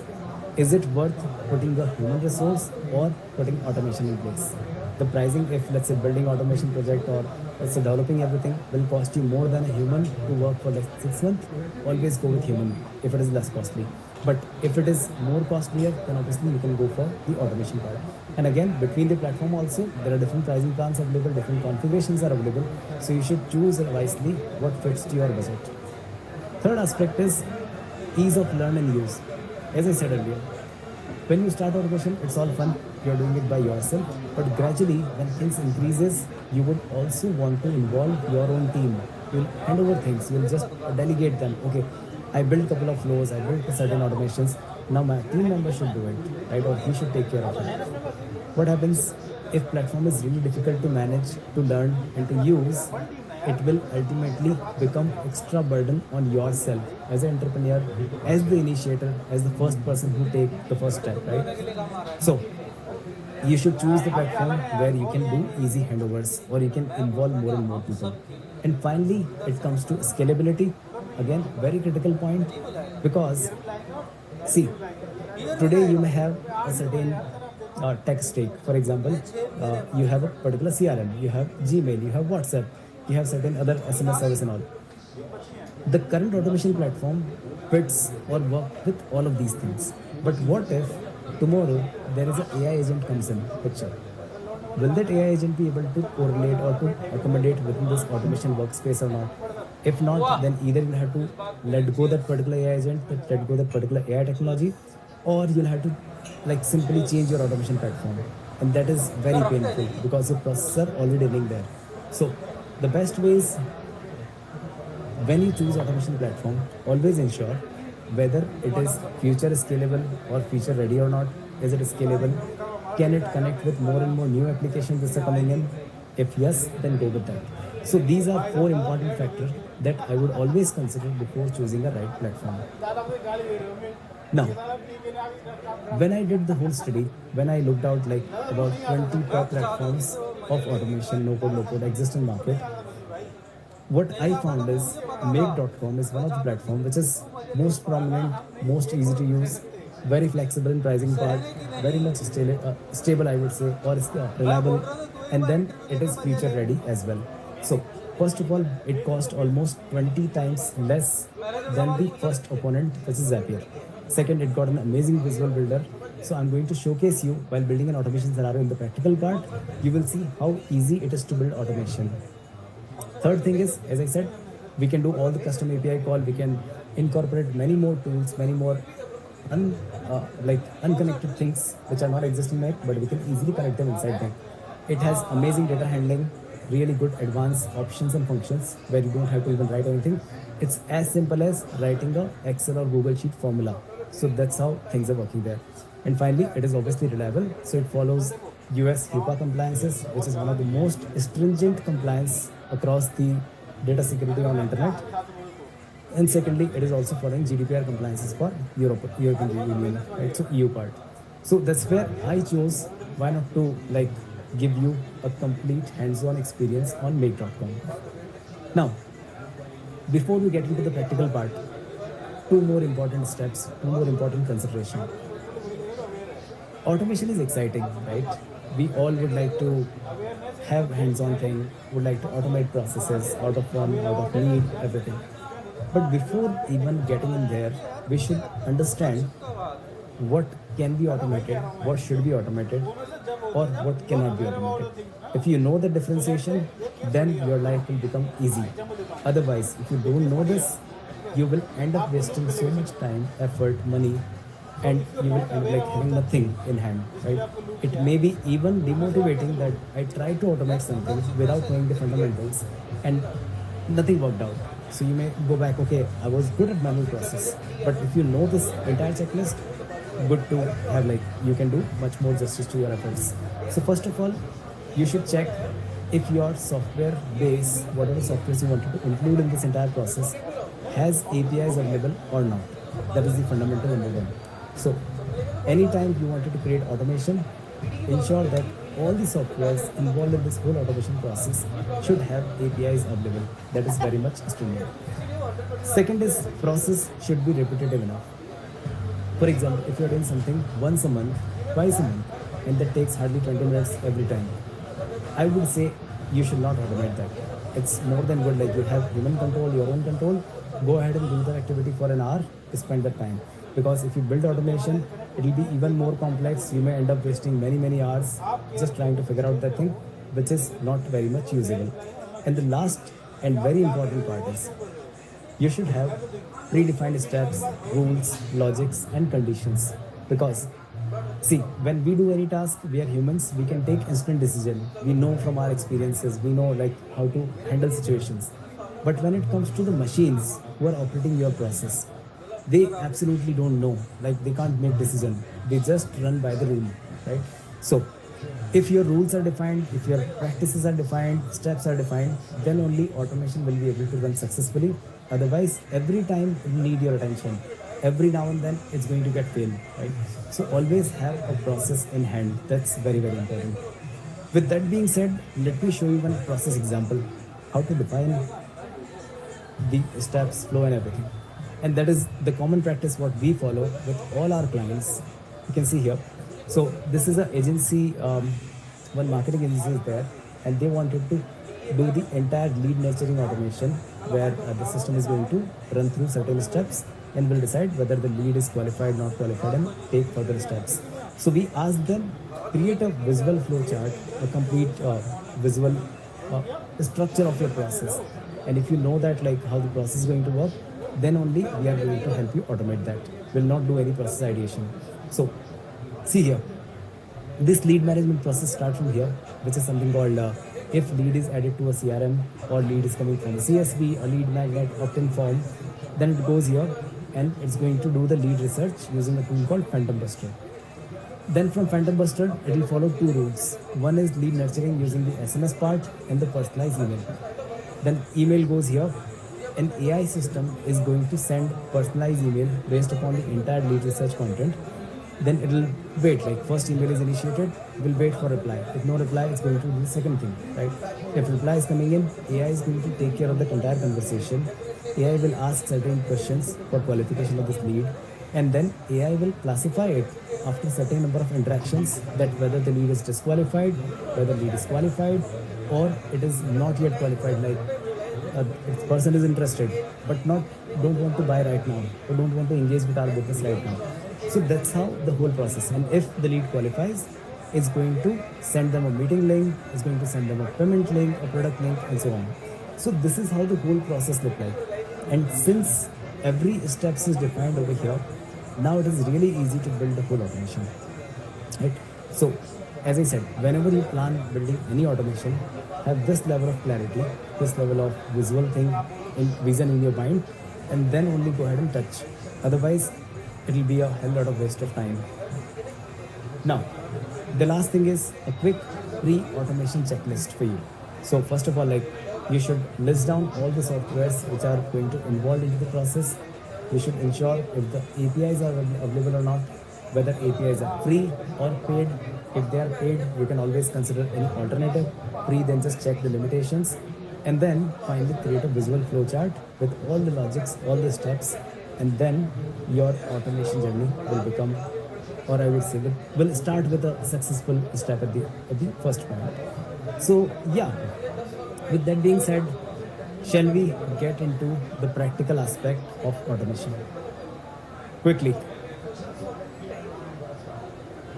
Is it worth putting a human resource or putting automation in place? The pricing, if let's say building automation project or let's say developing everything will cost you more than a human to work for like 6 months, always go with human if it is less costly. But if it is more costlier, then obviously you can go for the automation part. And again, between the platform also, there are different pricing plans available, different configurations are available. So you should choose wisely what fits to your budget. Third aspect is ease of learn and use. As I said earlier, when you start automation, it's all fun. You're doing it by yourself. But gradually, when things increases, you would also want to involve your own team. You'll hand over things. You'll just delegate them. Okay, I built a couple of flows. I built certain automations. Now my team member should do it, right? Or he should take care of it. What happens if platform is really difficult to manage, to learn, and to use? It will ultimately become extra burden on yourself as an entrepreneur, as the initiator, as the first person who take the first step, right? So you should choose the platform where you can do easy handovers or you can involve more and more people. And finally, it comes to scalability. Again, very critical point because see, today you may have a certain tech stake. For example, you have a particular CRM, you have Gmail, you have WhatsApp, you have certain other SMS service and all. The current automation platform fits or work with all of these things. But what if tomorrow there is an AI agent comes in picture? Will that AI agent be able to correlate or to accommodate within this automation workspace or not? If not, then either you'll have to let go that particular AI agent, let go that particular AI technology, or you'll have to like simply change your automation platform. And that is very painful because your processor already running there. So the best ways when you choose automation platform, always ensure whether it is future scalable or future ready or not. Is it scalable? Can it connect with more and more new applications that are coming in? If yes, then go with that. So these are four important factors that I would always consider before choosing a right platform. Now, when I did the whole study, when I looked out like about 20 top platforms of automation, no code, low code exist in market, what I found is Make.com is one of the platform which is most prominent, most easy to use, very flexible in pricing part, very much stable I would say, or reliable, and then it is future ready as well. So first of all, it cost almost 20 times less than the first opponent, which is Zapier. Second, it got an amazing visual builder. So I'm going to showcase you while building an automation scenario in the practical part. You will see how easy it is to build automation. Third thing is, as I said, we can do all the custom API call. We can incorporate many more tools, many more unconnected things which are not existing in Mac, but we can easily connect them inside Mac. It has amazing data handling, really good advanced options and functions where you don't have to even write anything. It's as simple as writing a Excel or Google Sheet formula. So that's how things are working there. And finally, it is obviously reliable. So it follows US HIPAA compliances, which is one of the most stringent compliance across the data security on internet. And secondly, it is also following GDPR compliances for European Union, right? So EU part. So that's where I chose why not to like give you a complete hands-on experience on Make.com. Now, before we get into the practical part, two more important steps, two more important consideration. Automation is exciting, right? We all would like to have hands-on thing, would like to automate processes out of fun, out of need, everything. But before even getting in there, we should understand what can be automated, what should be automated, or what cannot be automated. If you know the differentiation, then your life will become easy. Otherwise, if you don't know this, you will end up wasting so much time, effort, money, and you will end up like having nothing in hand, right? It may be even demotivating that I tried to automate something without knowing the fundamentals and nothing worked out. So you may go back, okay, I was good at manual process, but if you know this entire checklist, good to have like you can do much more justice to your efforts. So first of all, you should check if your software base, whatever software you wanted to include in this entire process, has APIs available or not. That is the fundamental number one. So anytime you wanted to create automation, ensure that all the softwares involved in this whole automation process should have APIs available. That is very much stringent. Second is process should be repetitive enough. For example, if you're doing something once a month, twice a month, and that takes hardly 20 minutes every time, I would say you should not automate that. It's more than good. Like you have human control, your own control. Go ahead and do that activity for an hour, spend that time. Because if you build automation, it will be even more complex. You may end up wasting many hours just trying to figure out that thing, which is not very much usable. And the last and very important part is you should have predefined steps, rules, logics, and conditions. Because see, when we do any task, we are humans, we can take instant decision. We know from our experiences, we know like how to handle situations. But when it comes to the machines who are operating your process, they absolutely don't know. Like they can't make decision. They just run by the rule, right? So if your rules are defined, if your practices are defined, steps are defined, then only automation will be able to run successfully. Otherwise, every time you need your attention. Every now and then it's going to get failed, right? So always have a process in hand. That's very important. With that being said, let me show you one process example, how to define the steps, flow, and everything. And that is the common practice what we follow with all our clients. You can see here. So this is an agency, one marketing agency is there, and they wanted to do the entire lead nurturing automation where the system is going to run through certain steps and will decide whether the lead is qualified, not qualified, and take further steps. So we asked them create a visual flow chart, a complete visual structure of your process. And if you know that like how the process is going to work, then only we are going to help you automate that. We'll not do any process ideation. So see here, this lead management process starts from here, which is something called if lead is added to a CRM or lead is coming from a CSV, a lead magnet, opt-in form, then it goes here and it's going to do the lead research using a tool called Phantom Buster. Then from Phantom Buster, it will follow two routes. One is lead nurturing using the SMS part and the personalized email. Then email goes here. An AI system is going to send personalized email based upon the entire lead research content. Then it will wait, like first email is initiated, will wait for reply. If no reply, it's going to do the second thing, right? If reply is coming in, AI is going to take care of the entire conversation. AI will ask certain questions for qualification of this lead, and then AI will classify it after a certain number of interactions that whether the lead is disqualified, whether lead is qualified, or it is not yet qualified, like this person is interested but not don't want to buy right now or don't want to engage with our business right now. So that's how the whole process. And if the lead qualifies, it's going to send them a meeting link, it's going to send them a payment link, a product link, and so on. So this is how the whole process look like. And since every steps is defined over here, now it is really easy to build the whole automation, right? So as I said, whenever you plan building any automation, have this level of clarity, this level of visual thing in vision in your mind, and then only go ahead and touch. Otherwise, it will be a hell lot of waste of time. Now, the last thing is a quick pre-automation checklist for you. So first of all, like, you should list down all the softwares which are going to involve into the process. You should ensure if the APIs are available or not, whether APIs are free or paid. If they are paid, you can always consider any alternative. Free, then just check the limitations. And then finally create a visual flowchart with all the logics, all the steps, and then your automation journey will become, or I would say, will start with a successful step at the first point. So yeah, with that being said, shall we get into the practical aspect of automation? Quickly,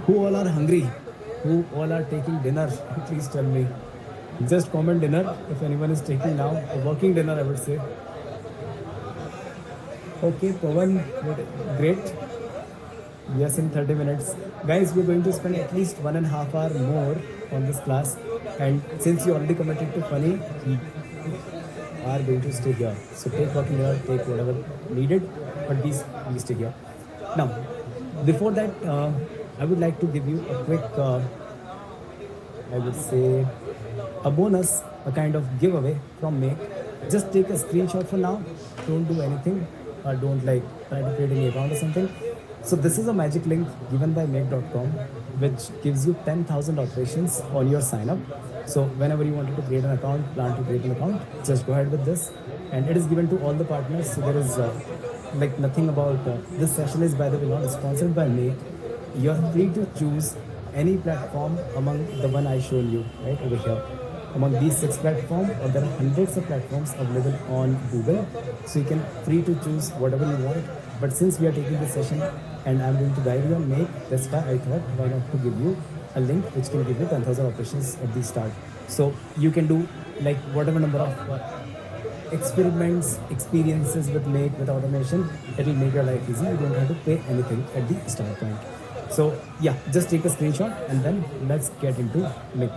who all are hungry? Who all are taking dinner? Please tell me. Just comment dinner if anyone is taking now. A working dinner, I would say. Okay, Pawan, great. Yes, in 30 minutes. Guys, we're going to spend at least 1.5 hours more on this class. And since you already committed to funny, you are going to stay here. So take working here, take whatever needed, but please stay here. Now, before that, I would like to give you a quick, I would say, a bonus, a kind of giveaway from Make. Just take a screenshot for now. Don't do anything. Don't like try to create any account or something. So this is a magic link given by Make.com, which gives you 10,000 operations on your sign up. So whenever you wanted to create an account, plan to create an account, just go ahead with this. And it is given to all the partners. So there is like nothing about this session is, by the way, not sponsored by Make. You're free to choose any platform among the one I showed you right over here. Among these 6 platforms, or there are hundreds of platforms available on Google, so you can free to choose whatever you want. But since we are taking this session and I'm going to guide you on Make, that's why I thought why not to give you a link which can give you 10,000 operations at the start. So you can do like whatever number of experiments, experiences with Make, with automation. It will make your life easy. You don't have to pay anything at the start point. So yeah, just take a screenshot and then let's get into Make.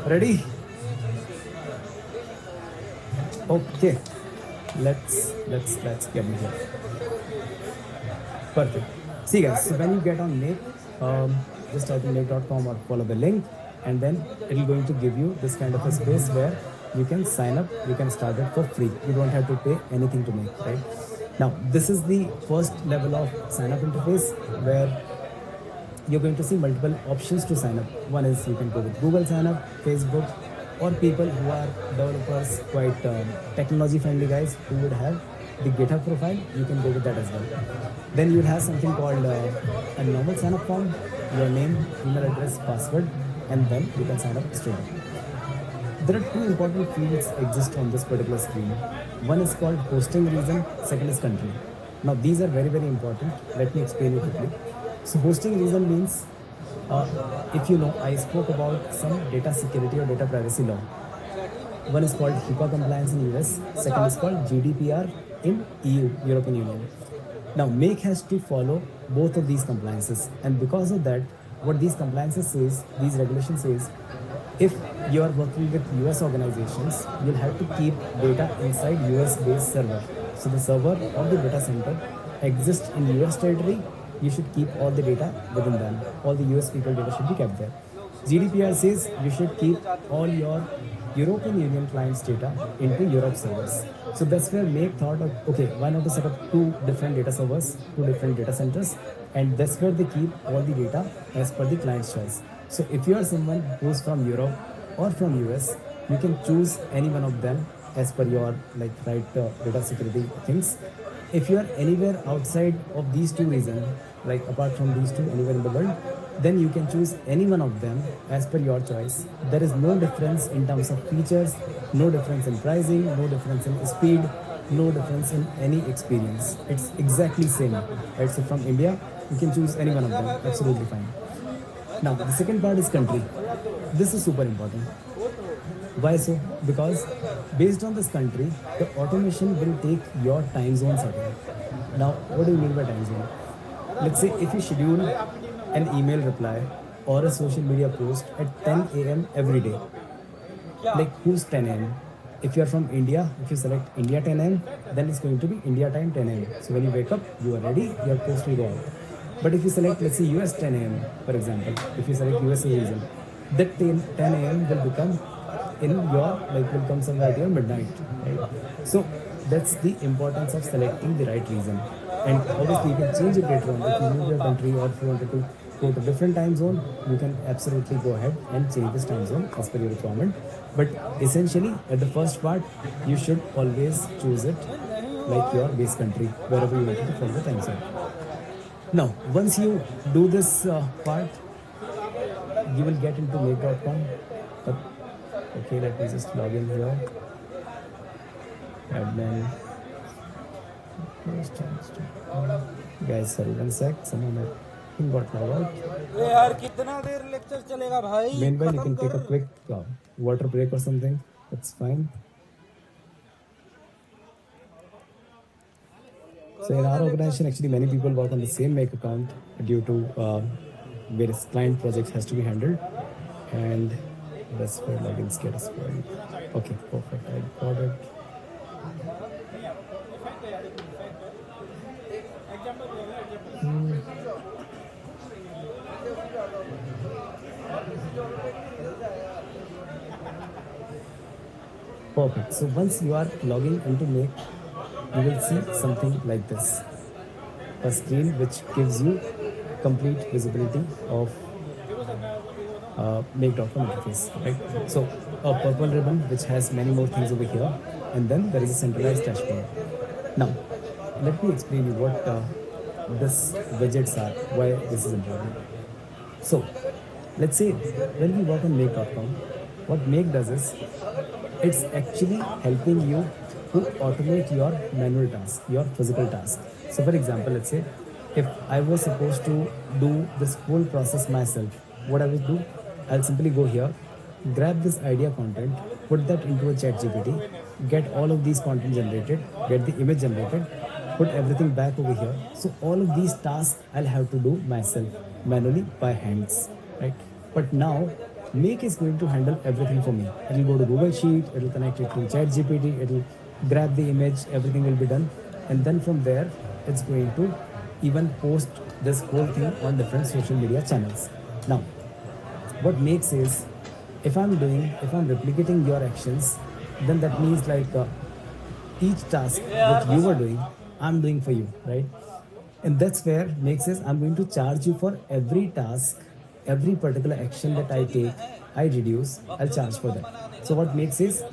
Ready? Okay. Let's get in here. Perfect. See guys, so when you get on Make, just type in make.com or follow the link, and then it is going to give you this kind of a space where you can sign up, you can start it for free. You don't have to pay anything to Make, right? Now, this is the first level of sign up interface where you're going to see multiple options to sign up. One is you can go with Google sign up, Facebook, or people who are developers, quite technology friendly guys who would have the GitHub profile, you can go with that as well. Then you'll have something called a normal sign up form, your name, email address, password, and then you can sign up straight up. There are 2 important fields exist on this particular screen. One is called hosting region, second is country. Now these are very, very important. Let me explain it quickly. So hosting region means, if you know, I spoke about some data security or data privacy law. One is called HIPAA compliance in US, second is called GDPR in EU, European Union. Now Make has to follow both of these compliances, and because of that, what these compliances says, these regulations says, if you are working with US organizations, you'll have to keep data inside US based server. So the server or the data center exists in US territory. You should keep all the data within them. All the US people data should be kept there. GDPR says you should keep all your European Union clients' data into Europe servers. So that's where Make thought of, okay, why not to set up 2 different data servers, 2 different data centers, and that's where they keep all the data as per the client's choice. So if you are someone who's from Europe or from US, you can choose any one of them as per your data security things. If you are anywhere outside of these 2 regions, like apart from these 2, anywhere in the world, then you can choose any one of them as per your choice. There is no difference in terms of features, no difference in pricing, no difference in speed, No difference in any experience. It's exactly same. Right? So from India, you can choose any one of them. Absolutely fine. Now the second part is country. This is super important. Why so? Because based on this country, the automation will take your time zone setting. Now, what do you mean by time zone? Let's say if you schedule an email reply or a social media post at 10 a.m. every day, like who's 10 a.m.? If you're from India, if you select India 10 a.m., then it's going to be India time 10 a.m. So when you wake up, you are ready, your post will go out. But if you select, let's say, US 10 a.m., for example, if you select US as a reason, that 10 a.m. will become in your, like, will come somewhere at your midnight, right? So that's the importance of selecting the right reason. And obviously, you can change it later on. If you move your country or if you wanted to go to different time zone, you can absolutely go ahead and change this time zone as per your requirement. But essentially, at the first part, you should always choose it like your base country, wherever you wanted to follow the time zone. Now, once you do this part, you will get into make.com. Okay, let me just log in here. Admin. Guys, sorry, one sec. Someone got logged out. यार कितना देर lecture चलेगा भाई? Meanwhile, you can take a quick water break or something. That's fine. So in our organization, actually, many people work on the same Make account due to various client projects has to be handled. And that's why login status point. Okay, perfect. I got it. Perfect. So once you are logging into Make, you will see something like this. A screen which gives you complete visibility of Make.com interface, right? So a purple ribbon which has many more things over here, and then there is a centralized dashboard. Now, let me explain you what this widgets are, why this is important. So, let's say when we work on Make.com, what Make does is it's actually helping you to automate your manual task, your physical task. So, for example, let's say if I was supposed to do this whole process myself, what I will do, I'll simply go here, grab this idea content, put that into a chat GPT, get all of these content generated, get the image generated, put everything back over here. So all of these tasks I'll have to do myself manually by hands, right? But now Make is going to handle everything for me. It'll go to Google Sheet, it'll connect it to chat GPT, it'll grab the image, everything will be done. And then from there, it's going to even post this whole thing on different social media channels. Now, what makes is if I'm replicating your actions, then that means like each task that you were doing, I'm doing for you, right? And that's where makes is I'm going to charge you for every task, every particular action that I take, I reduce, I'll charge for that. So what makes is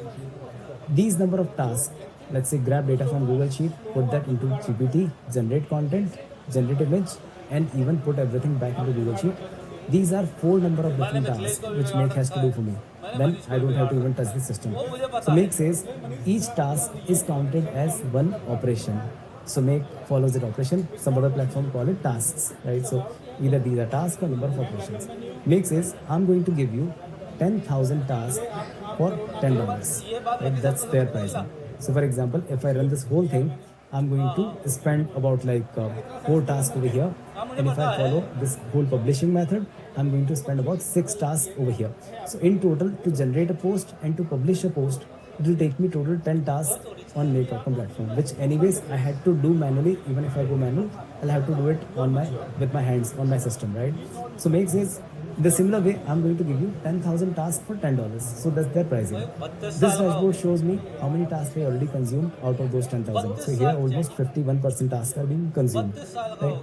these number of tasks, let's say grab data from Google Sheet, put that into GPT, generate content, generate image, and even put everything back into Google Sheet. These are 4 number of different tasks which Make has to do for me. Then I don't have to even touch the system. So Make says each task is counted as one operation. So Make follows that operation. Some other platform call it tasks, right? So either these are tasks or number of operations. Make says I'm going to give you 10,000 tasks for $10. Right? That's their pricing. So for example, if I run this whole thing, I'm going to spend about like 4 tasks over here. And if I follow this whole publishing method, I'm going to spend about 6 tasks over here. So in total, to generate a post and to publish a post, it will take me total 10 tasks on Make.com platform, which anyways I had to do manually. Even if I go manual, I'll have to do it with my hands on my system, right? So Make says the similar way, I'm going to give you 10,000 tasks for $10. So that's their pricing. This dashboard shows me how many tasks I already consumed out of those 10,000. So here almost 51% tasks are being consumed, right?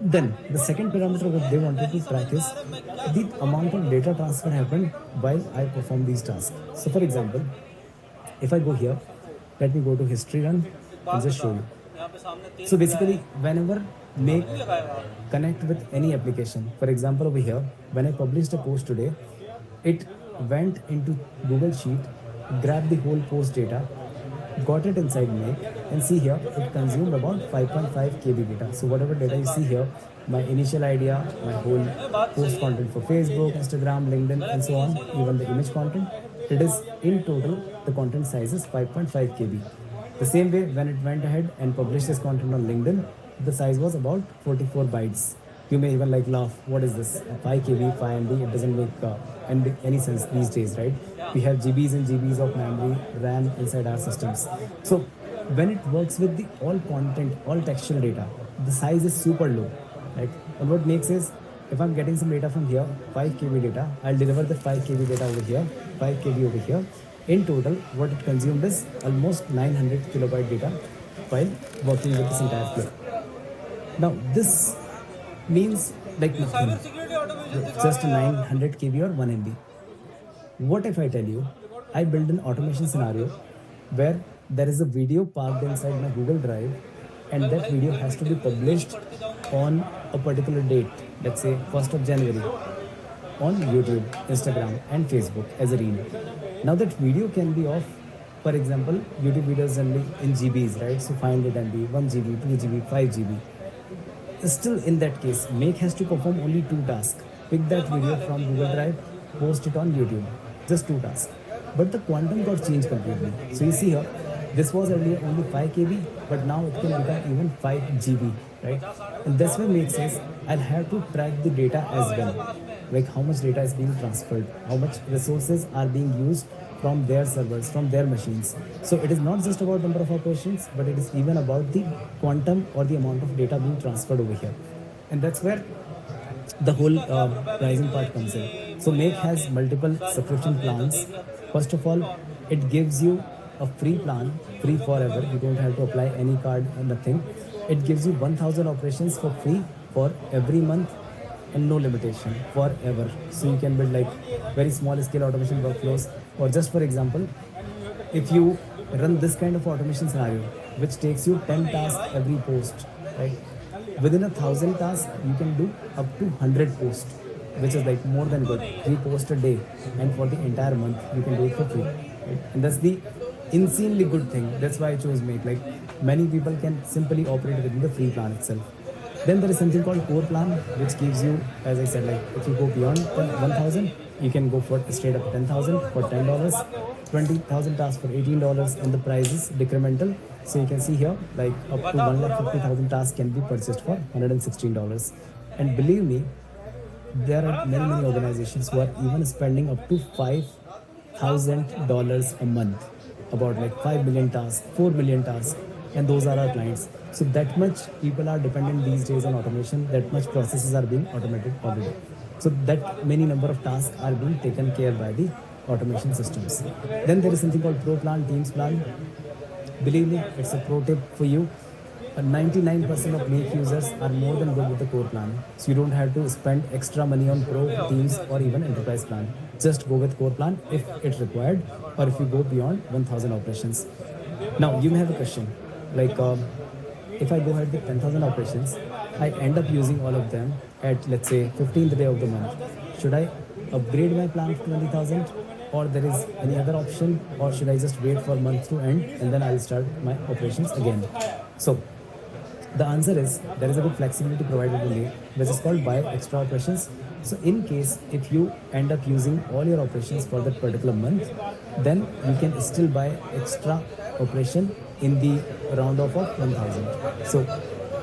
Then the second parameter that they wanted to track is the amount of data transfer happened while I perform these tasks. So for example, if I go here, let me go to history run and just show you. So basically, whenever Make connect with any application, for example over here, when I published a post today, it went into Google Sheet, grabbed the whole post data, got it inside Make, and see here it consumed about 5.5 KB data. So whatever data you see here, my initial idea, my whole post content for Facebook, Instagram, LinkedIn, and so on, even the image content, it is in total the content size is 5.5 KB. The same way when it went ahead and published this content on LinkedIn, the size was about 44 bytes. You may even like laugh, what is this? 5 KB, 5 MB, it doesn't make any sense these days, right? We have GBs and GBs of memory, RAM inside our systems. So when it works with the all content, all textual data, the size is super low, right? And what makes is, if I'm getting some data from here, 5 KB data, I'll deliver the 5 KB data over here, 5 KB over here. In total, what it consumed is almost 900 kilobyte data while working with this entire flow. Now this means like nothing, just 900 KB or 1 MB. What if I tell you, I build an automation scenario where there is a video parked inside my Google Drive, and that video has to be published on a particular date, let's say 1st of January, on YouTube, Instagram, and Facebook as a reel. Now that video can be of, for example, YouTube videos only in GBs, right? So 500 MB, 1 GB, 2 GB, 5 GB. Still, in that case, Make has to perform only 2 tasks. Pick that video from Google Drive, post it on YouTube. Just 2 tasks. But the quantum got changed completely. So you see here, this was earlier only 5 KB, but now it can become even 5 GB, right? And that's why Make says I'll have to track the data as well. Like how much data is being transferred, how much resources are being used from their servers, from their machines. So it is not just about number of operations, but it is even about the quantum or the amount of data being transferred over here. And that's where the whole pricing part comes in. So Make has multiple subscription plans. First of all, it gives you a free plan, free forever. You don't have to apply any card or nothing. It gives you 1000 operations for free for every month and no limitation forever. So you can build like very small scale automation workflows, or just for example, if you run this kind of automation scenario, which takes you 10 tasks every post, right? Within 1,000 tasks, you can do up to 100 posts, which is like more than good. 3 posts a day, and for the entire month, you can do it for free, right? And that's the insanely good thing. That's why I chose Make. Like many people can simply operate within the free plan itself. Then there is something called Core Plan, which gives you, as I said, like if you go beyond 1,000, you can go for straight up 10,000 for $10, 20,000 tasks for $18, and the price is decremental. So you can see here, like up to 150,000 tasks can be purchased for $116. And believe me, there are many organizations who are even spending up to $5,000 a month, about like 5 million tasks, 4 million tasks, and those are our clients. So that much people are dependent these days on automation, that much processes are being automated every day. So that many number of tasks are being taken care by the automation systems. Then there is something called Pro Plan, Teams Plan. Believe me, it's a pro tip for you. 99% of Make users are more than good with the Core Plan. So you don't have to spend extra money on Pro, Teams, or even Enterprise Plan. Just go with Core Plan if it's required, or if you go beyond 1000 operations. Now you may have a question, like if I go ahead with 10,000 operations, I end up using all of them at, let's say, 15th day of the month. Should I upgrade my plan to 20,000, or there is any other option, or should I just wait for month to end and then I'll start my operations again? So the answer is there is a good flexibility provided in Make, which is called buy extra operations. So in case if you end up using all your operations for that particular month, then you can still buy extra operation in the round off of 1,000. So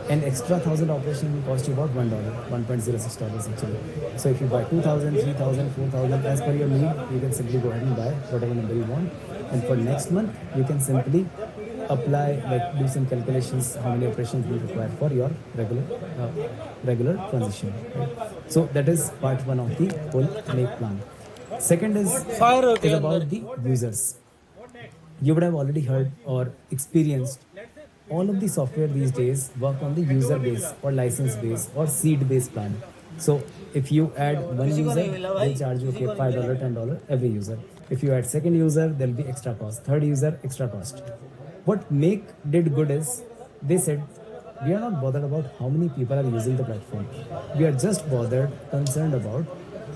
an extra 1,000 operation will cost you about $1, $1.06 actually. So if you buy 2,000, 3,000, 4,000 as per your need, you can simply go ahead and buy whatever number you want. And for next month, you can simply apply, like do some calculations, how many operations you require for your regular transition. Right? So that is part 1 of the whole Make plan. Second is about the users. You would have already heard or experienced all of the software these days work on the user base or license base or seed based plan. So if you add one user, they'll charge you $5, $10 every user. If you add second user, there'll be extra cost. Third user, extra cost. What Make did good is they said, we are not bothered about how many people are using the platform. We are just concerned about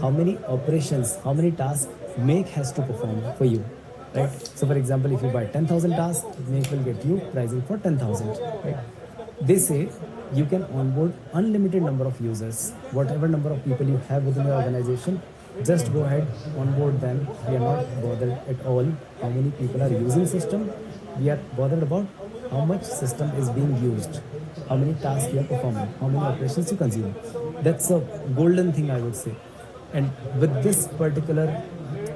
how many operations, how many tasks Make has to perform for you. right? So for example, if you buy 10,000 tasks, Make will get you pricing for 10,000, right? They say you can onboard unlimited number of users, whatever number of people you have within your organization, just go ahead, onboard them. We are not bothered at all how many people are using system. We are bothered about how much system is being used, how many tasks you are performing, how many operations you consume. That's a golden thing, I would say. And with this particular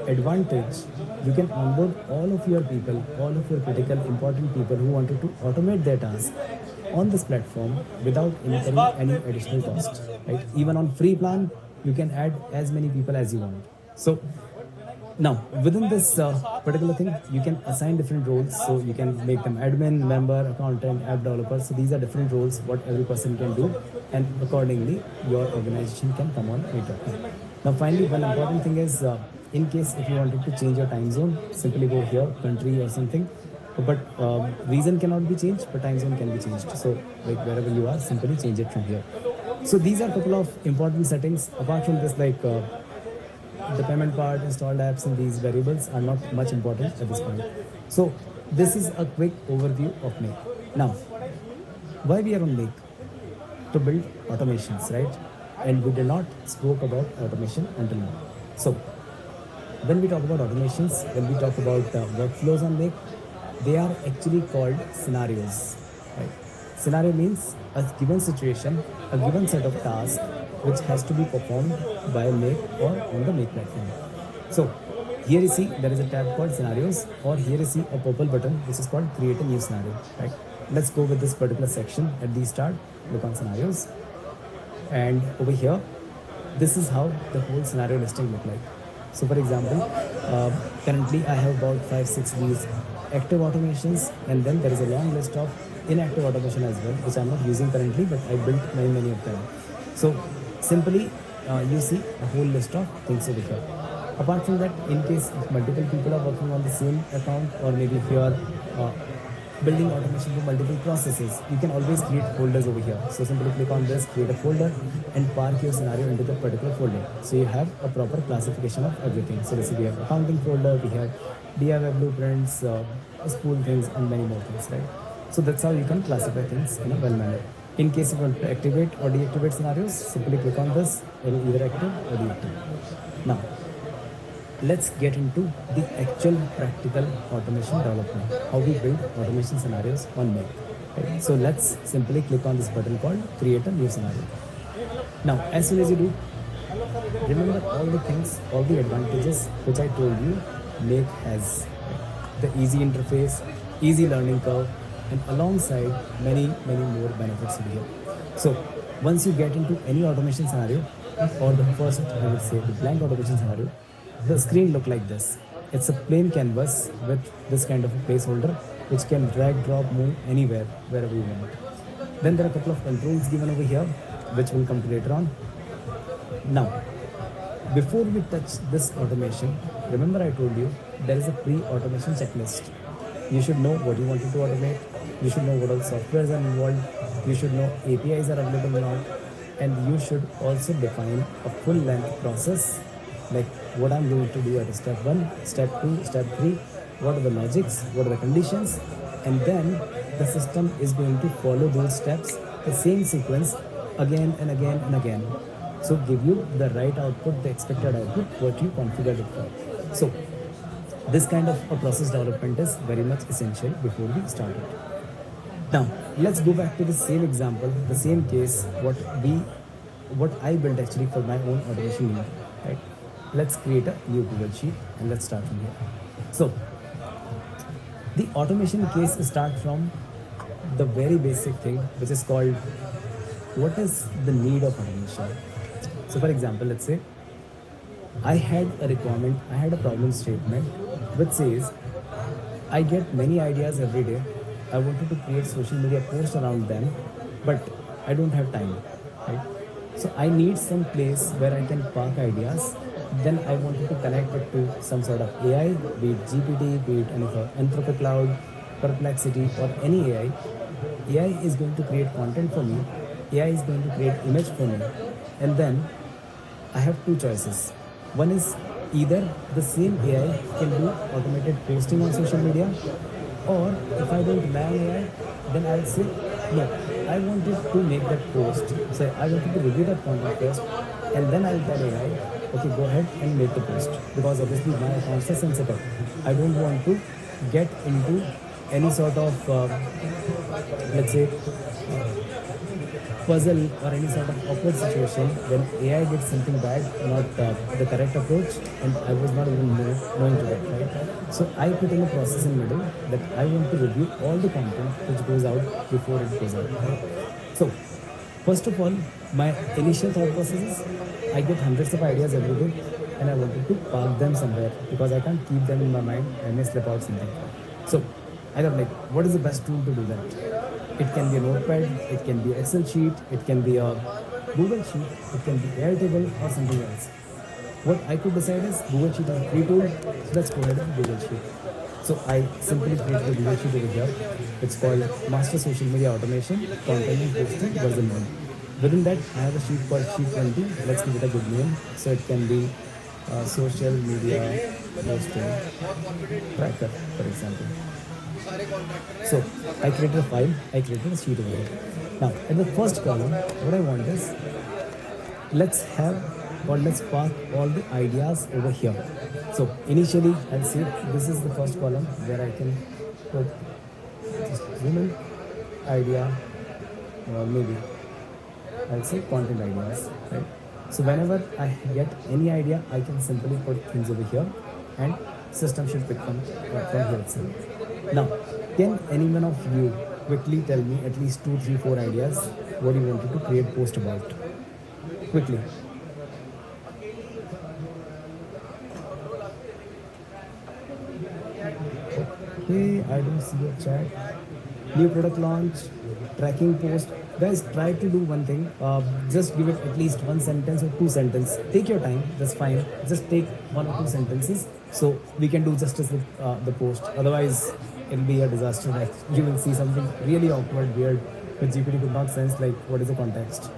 advantage, you can onboard all of your people, all of your critical, important people who wanted to automate their tasks on this platform without incurring any additional cost. Right? Even on free plan, you can add as many people as you want. So now, within this particular thing, you can assign different roles. So you can make them admin, member, accountant, app developer. So these are different roles what every person can do, and accordingly, your organization can come on later. Now, finally, one important thing is, in case if you wanted to change your time zone, simply go here, country or something. But reason cannot be changed, but time zone can be changed. So like wherever you are, simply change it from here. So these are a couple of important settings. Apart from this, like the payment part, installed apps, and these variables are not much important at this point. So this is a quick overview of Make. Now, why we are on Make? To build automations, right? And we did not spoke about automation until now. So when we talk about automations, when we talk about workflows on Make, they are actually called scenarios. Right? Scenario means a given situation, a given set of tasks which has to be performed by Make or on the Make platform. So here you see there is a tab called scenarios, or here you see a purple button which is called create a new scenario. Right? Let's go with this particular section at the start. Look on scenarios, and over here, this is how the whole scenario listing look like. So for example, currently I have about 5-6 these active automations, and then there is a long list of inactive automation as well, which I'm not using currently, but I built many of them. So simply you see a whole list of things over here. Apart from that, in case if multiple people are working on the same account, or maybe if you are building automation for multiple processes, you can always create folders over here. So simply click on this, create a folder, and park your scenario into the particular folder. So you have a proper classification of everything. So let's say we have accounting folder, we have DIY blueprints, school things, and many more things, right? So that's how you can classify things in a well manner. In case you want to activate or deactivate scenarios, simply click on this, it will either active or deactive. Now, let's get into the actual practical automation development, how we build automation scenarios on Make. Right? So let's simply click on this button called create a new scenario. Now, as soon as you do, remember all the things, all the advantages which I told you Make has. The easy interface, easy learning curve, and alongside many more benefits here. So once you get into any automation scenario, or the first, I would say, the blank automation scenario, the screen look like this. It's a plain canvas with this kind of a placeholder which can drag, drop, move anywhere, wherever you want. Then there are a couple of controls given over here which will come to later on. Now, before we touch this automation, remember I told you there is a pre-automation checklist. You should know what you wanted to automate. You should know what all softwares are involved. You should know APIs are available or not. And you should also define a full length process, like what I'm going to do at step 1, step 2, step 3, what are the logics, what are the conditions, and then the system is going to follow those steps, the same sequence again and again and again. So give you the right output, the expected output, what you configured it for. So this kind of a process development is very much essential before we start it. Now, let's go back to the same example, the same case, what I built actually for my own automation need, right? Let's create a new Google Sheet and let's start from here. So, the automation case starts from the very basic thing, which is called, what is the need of automation? So for example, let's say I had a requirement, I had a problem statement which says, I get many ideas every day. I wanted to create social media posts around them, but I don't have time, right? So I need some place where I can park ideas. Then I wanted to connect it to some sort of AI, be it GPT, be it Anthropic Cloud, Perplexity, or any AI. AI is going to create content for me. AI is going to create image for me. And then I have two choices. One is either the same AI can do automated posting on social media, or if I don't rely on AI, then I'll say, no, I wanted to make that post. So I wanted to review that content first, and then I'll tell AI, okay, go ahead and make the post. Because obviously my accounts are sensitive. I don't want to get into any sort of, let's say, puzzle or any sort of awkward situation when AI did something bad, not the correct approach, and I was not even knowing to that, right? So I put in a process in middle that I want to review all the content which goes out before it goes out. Right? So first of all, my initial thought process is I get hundreds of ideas every day, and I wanted to park them somewhere because I can't keep them in my mind. I may slip out something. So I thought, like, what is the best tool to do that? It can be a notepad, it can be an Excel sheet, it can be a Google sheet, it can be Airtable or something else. What I could decide is Google Sheet is a free tool, so let's go ahead and Google Sheet. So I simply created a Google Sheet over here. It's called Master Social Media Automation, Content and Posting version 1. Within that, I have a sheet called Sheet 20. Let's give it a good name. So it can be Social Media Posting Tracker, for example. So I created a file, I created a sheet over here. Now, in the first column, what I want is, let's park all the ideas over here. So initially, I'll say this is the first column where I can put just zoom in, idea, or maybe I'll say content ideas, right? So whenever I get any idea, I can simply put things over here, and system should pick from here itself. Now, can any one of you quickly tell me at least 2, 3, 4 ideas what you wanted to create post about? Quickly. Okay, I don't see your chat. New product launch, tracking post. Guys, try to do one thing. Just give it at least one sentence or two sentences. Take your time, that's fine. Just take 1 or 2 sentences so we can do justice with the post. Otherwise, it'll be a disaster. Like, you will see something really awkward, weird, which GPT could not sense, like what is the context.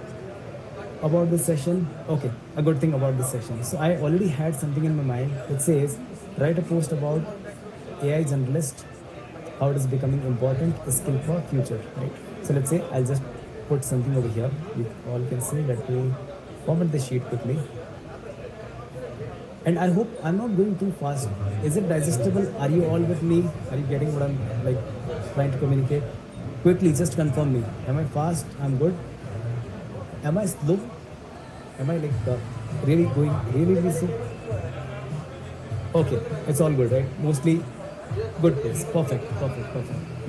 About this session, okay, a good thing about this session. So I already had something in my mind that says, write a post about AI generalist, how it is becoming important skill for future, right? So let's say I'll just put something over here. You all can see. Let me format the sheet quickly. And I hope I'm not going too fast. Is it digestible? Are you all with me? Are you getting what I'm like trying to communicate? Quickly, just confirm me. Am I fast? I'm good. Am I slow? Am I like really going really slow? Okay, it's all good, right? Mostly good pace. Perfect.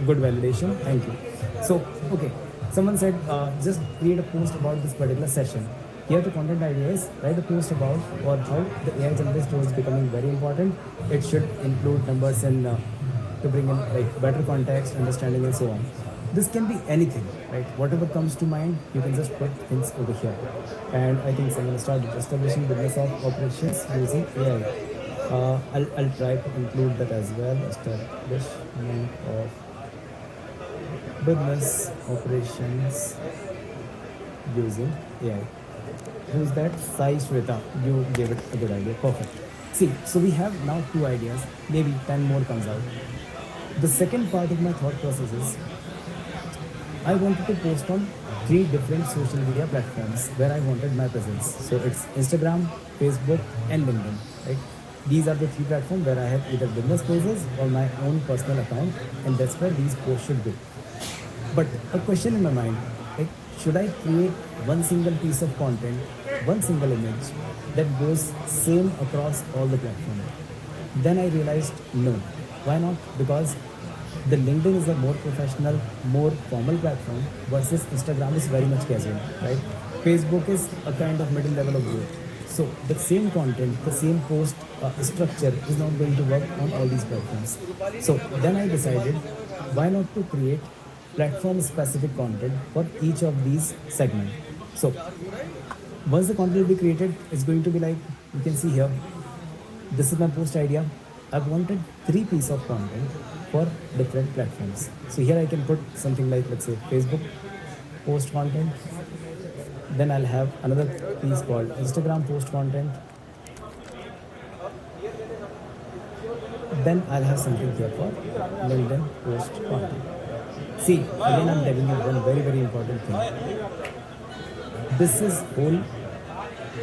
Good validation. Thank you. So, okay. Someone said, just create a post about this particular session. Here the content idea is, write a post about or how the AI generalist role is becoming very important. It should include numbers and to bring in like better context, understanding, and so on. This can be anything, right? Whatever comes to mind, you can just put things over here. And I think someone started establishing business of operations using AI. I'll try to include that as well. Establishment of business operations using AI. Who's that? Sai Shweta. You gave it a good idea. Perfect. See, so we have now 2 ideas. Maybe 10 more comes out. The second part of my thought process is, I wanted to post on 3 different social media platforms where I wanted my presence. So it's Instagram, Facebook, and LinkedIn, right? These are the 3 platforms where I have either business pages or my own personal account, and that's where these posts should go. But a question in my mind, like, should I create one single piece of content, one single image that goes same across all the platforms? Then I realized, no. Why not? Because the LinkedIn is a more professional, more formal platform versus Instagram is very much casual, right? Facebook is a kind of middle level of growth. So the same content, the same post structure is not going to work on all these platforms. So then I decided, why not to create platform specific content for each of these segments. So once the content will be created, it's going to be like, you can see here, this is my post idea. I've wanted 3 pieces of content for different platforms. So here I can put something like, let's say, Facebook post content. Then I'll have another piece called Instagram post content. Then I'll have something here for LinkedIn post content. See, again I'm telling you one very, very important thing. This is whole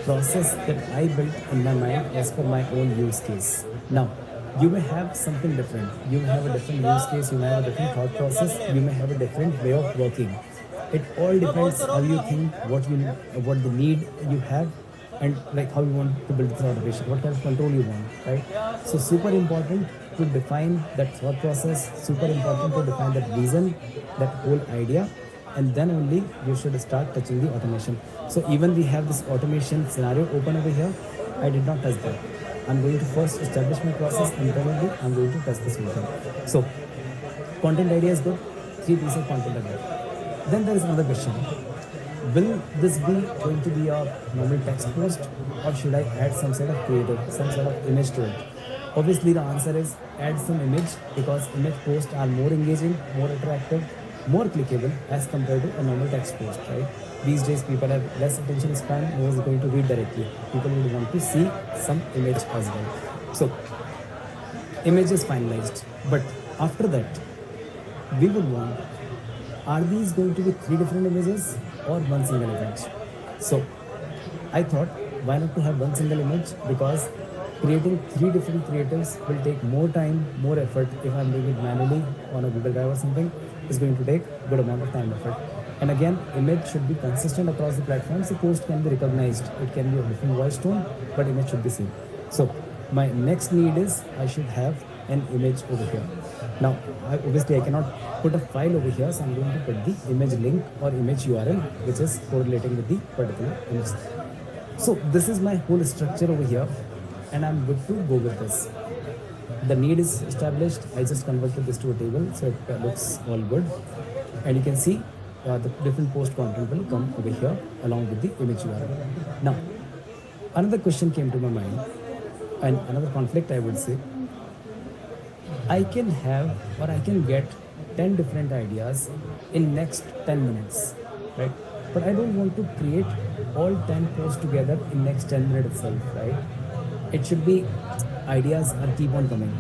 process that I built in my mind as per my own use case. Now, you may have something different. You may have a different use case, you may have a different thought process, you may have a different way of working. It all depends how you think, what the need you have, and like how you want to build this automation, what kind of control you want, right? So super important to define that thought process, super important to define that vision, that whole idea, and then only you should start touching the automation. So even we have this automation scenario open over here, I did not touch that. I'm going to first establish my process and then only I'm going to touch this method. So content idea is good, 3 pieces of content are good. Then there is another question. Will this be going to be a normal text post, or should I add some sort of creative, some sort of image to it? Obviously the answer is add some image, because image posts are more engaging, more attractive, more clickable as compared to a normal text post, right? These days people have less attention span, no one is going to read directly. People would want to see some image as well. So image is finalized, but after that we would want, are these going to be 3 different images or one single image? So I thought, why not to have one single image, because creating 3 different creatives will take more time, more effort. If I'm doing it manually on a Google Drive or something, it's going to take good amount of time effort. And again, image should be consistent across the platforms. The post can be recognized, it can be a different voice tone, but image should be same. So my next need is I should have an image over here. Now obviously I cannot put a file over here, so I'm going to put the image link or image URL which is correlating with the particular image. So this is my whole structure over here, and I'm good to go with this. The need is established. I just converted this to a table, so it looks all good. And you can see the different post content will come over here along with the image URL. Now, another question came to my mind, and another conflict I would say. I can have, or I can get 10 different ideas in next 10 minutes, right? But I don't want to create all 10 posts together in next 10 minutes itself, right? It should be ideas are keep on coming.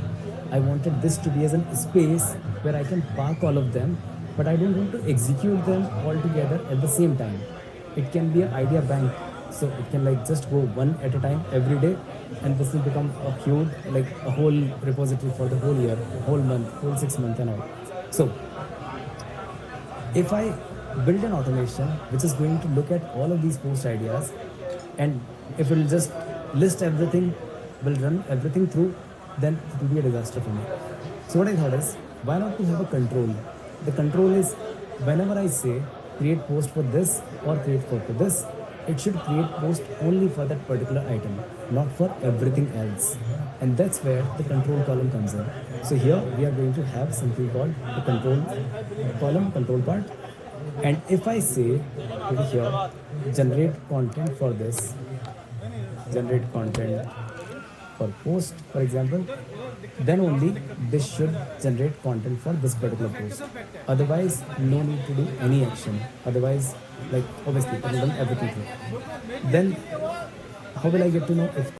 I wanted this to be as a space where I can park all of them, but I don't want to execute them all together at the same time. It can be an idea bank, so it can like just go one at a time every day, and this will become a huge, like a whole repository for the whole year, whole month, whole 6 months and all. So if I build an automation which is going to look at all of these post ideas, and if it will just list everything, will run everything through, then it will be a disaster for me. So what I thought is, why not to have a control? The control is, whenever I say create post for this or create post for this, it should create post only for that particular item, not for everything else. And that's where the control column comes in. So here we are going to have something called the control column, control part. And if I say over here, generate content for this, generate content for post, for example, then only this should generate content for this particular post. Otherwise, no need to do any action. Otherwise, like obviously, I have done everything through. Then, how will I get to know if